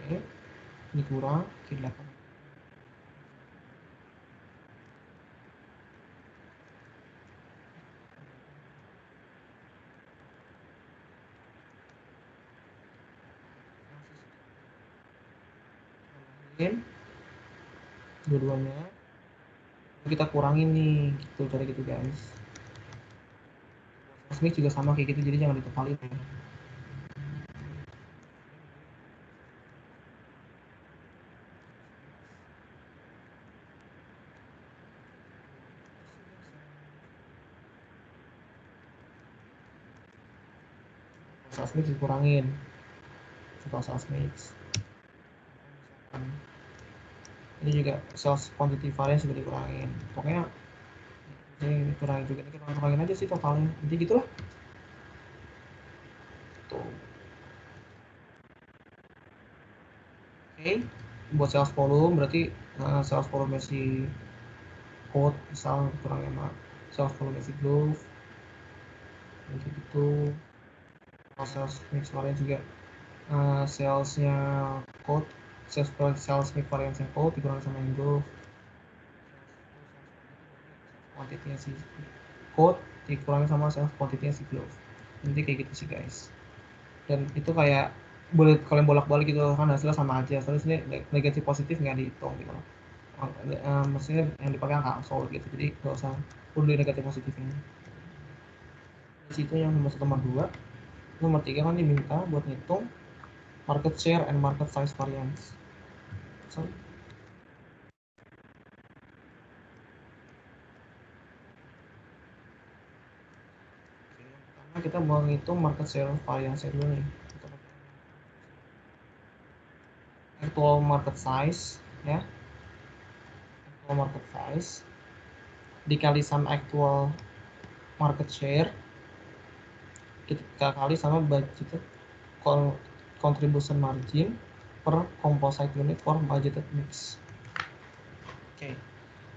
Oke, ini kurang ke 8. Dua-duanya kita kurangin nih gitu, cara gitu guys. Sales juga sama kayak gitu, jadi jangan dikepalin ya. Sales mix dikurangin, total sales mix. Ini juga sales quantity variance juga dikurangin, pokoknya ini dikurangin juga, kita kurangin aja sih totalnya, jadi gitulah tuh. Oke, buat sales volume berarti sales volume si code misal kurangnya sama sales volume si glove kayak gitu. Sales mix variance juga salesnya code, sales mix variance yang code dikurangi sama yang glove, quantity-nya si code dikurangi sama sales quantity-nya si glove. Nanti kayak gitu sih guys, dan itu kayak boleh kalian bolak-balik gitu kan, hasilnya sama aja, soalnya sini negatif positif nggak dihitung gitu loh. Maksudnya yang dipakai angka absolut gitu, jadi nggak usah perlu negatif positifnya. Di situ yang nomor 1 nomor 2, nomor 3 kan diminta buat ngitung market share and market size variance. Sorry. Nah, kita mau ngitung market share variance dulu nih. Kita pakai actual market size ya. Actual market size dikali sama actual market share kita kali sama budgeted contribution margin per composite unit for budgeted mix. Oke.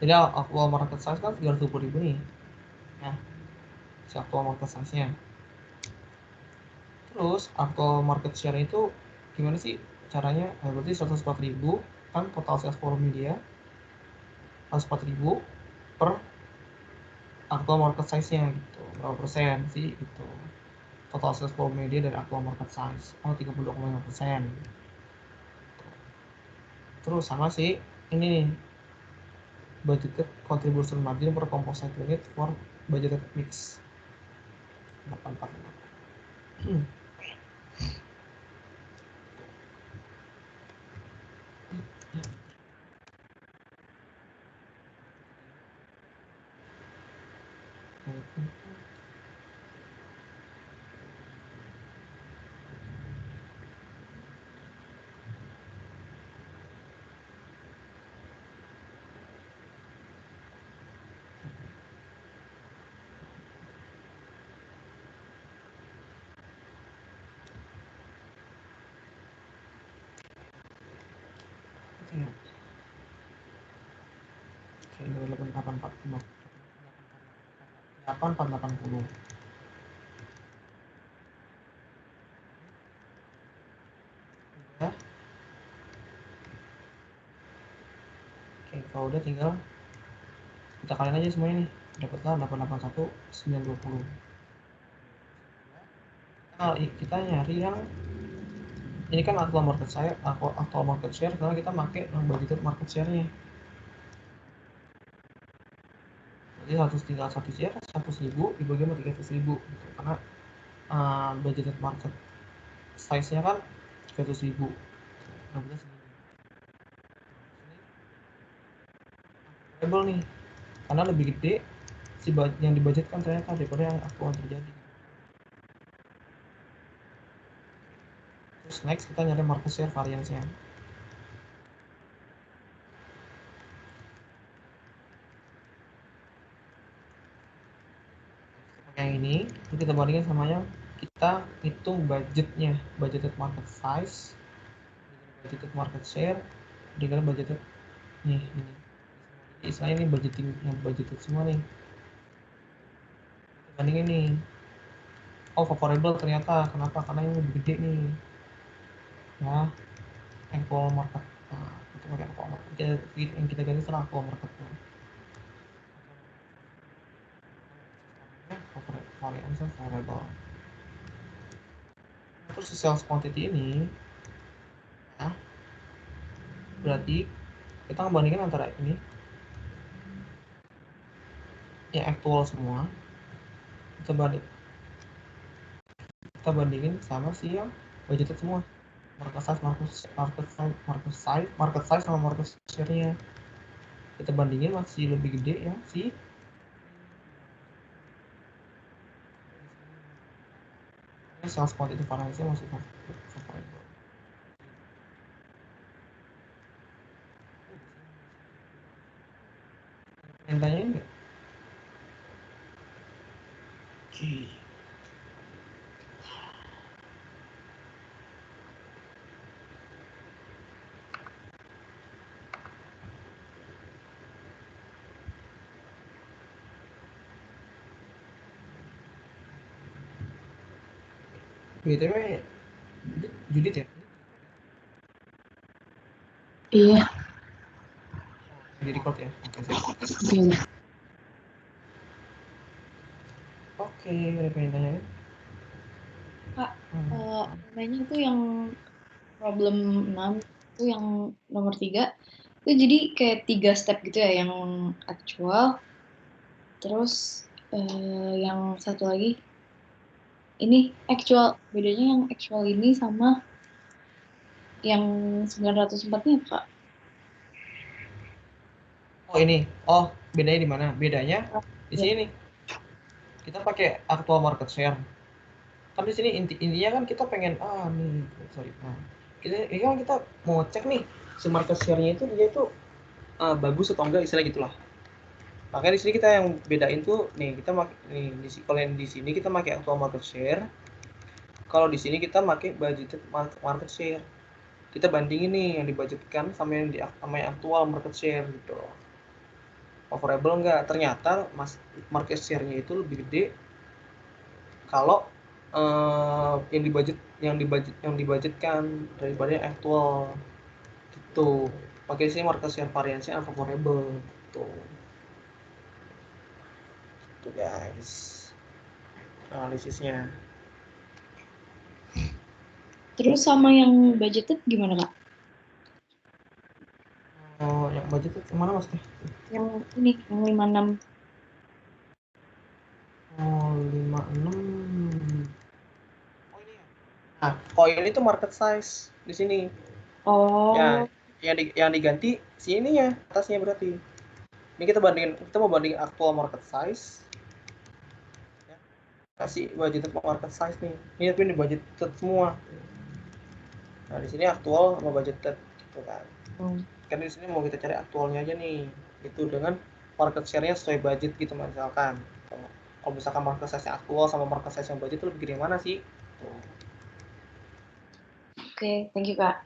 Jadi actual market size kan 320.000 nih. Nah, si actual market size-nya. Terus actual market share itu gimana sih caranya? Nah, berarti 104.000 kan total sales volume dia 104.000 per actual market size-nya gitu. Berapa persen sih itu? Total sales volume dia dari actual market size. Oh, 32,5%. Terus sama sih ini nih. Budgeted contribution margin per composite unit for budgeted mix. 848. Oke, 8480. Udah. Oke, kalau udah tinggal kita kalian aja semuanya nih. Dapatlah 881.920. Nah, kita nyari yang ini kan actual market share, actual market share karena kita pakai yang budgeted market share-nya. Jadi 100 tinggal 1 share 100.000 dibagi sama 300.000 gitu. Karena budgeted market size-nya kan 300.000. Nah, kita segini. Variable nih. Karena lebih gede si yang dibudgetkan ternyata daripada yang aktual terjadi. Terus next kita nyari market share variance-nya. Yang ini kita bandingin sama yang kita hitung budgetnya, budgeted market size, budgeted market share, dengan budgeted nih ini. Jadi istilahnya ini budgeting yang budgeted semua nih. Kita bandingin nih. Oh, favorable ternyata. Kenapa? Karena ini lebih gede nih. Ya, actual market. Nah, kita pakai actual market. Yang kita ganti setelah actual market. Variance variable. Terus sales quantity ini ya, berarti kita ngebandingin antara ini yang actual semua kita bandingin sama si yang budgeted semua, market size sama market share-nya kita bandingin masih lebih gede ya si sales quantity variance masih favorable. Perintahnya enggak? Oke. BTW Judit ya? Iya. Di record ya? Oke, sip. Iya. Oke, ada perintahnya ya? Kak, namanya itu yang problem 6 itu yang nomor 3 itu jadi kayak 3 step gitu ya, yang actual, terus yang satu lagi ini actual, bedanya yang actual ini sama yang 904 nih Kak. Oh ini, bedanya di mana? Bedanya di Ya. sini. Kita pakai actual market share. Kan di sini intinya kan kita pengen nih sorry. Nah, ini kan kita mau cek nih si market share-nya itu dia itu bagus atau enggak istilah gitulah. Makanya di sini kita yang bedain tuh nih kita nih kalau yang di sini kita pakai actual market share. Kalau di sini kita pakai budgeted market share. Kita bandingin nih yang dibudgetkan sama yang aktual market share gitu. Favorable enggak? Ternyata market share-nya itu lebih gede kalau yang dibudgetkan daripada yang aktual gitu. Pakai sini market share variance unfavorable gitu. Tuh guys, analisisnya. Terus sama yang budgeted gimana Kak? Oh, yang budgeted kemana mas? Yang ini, yang 56. Oh, 56. Oh ini ya. Nah, koin itu market size di sini. Oh. Ya, yang diganti sini ya atasnya berarti. Ini kita mau bandingin actual market size. Ya. Kasih budgeted market size nih. Ini tapi ini budgeted semua. Nah, di sini aktual sama budgeted gitu kan. Kan di sini mau kita cari aktualnya aja nih. Itu dengan market share-nya sesuai budget gitu misalkan. Kalau misalkan market size aktual sama market size yang budget itu lebih gede mana sih? Oke, thank you Kak.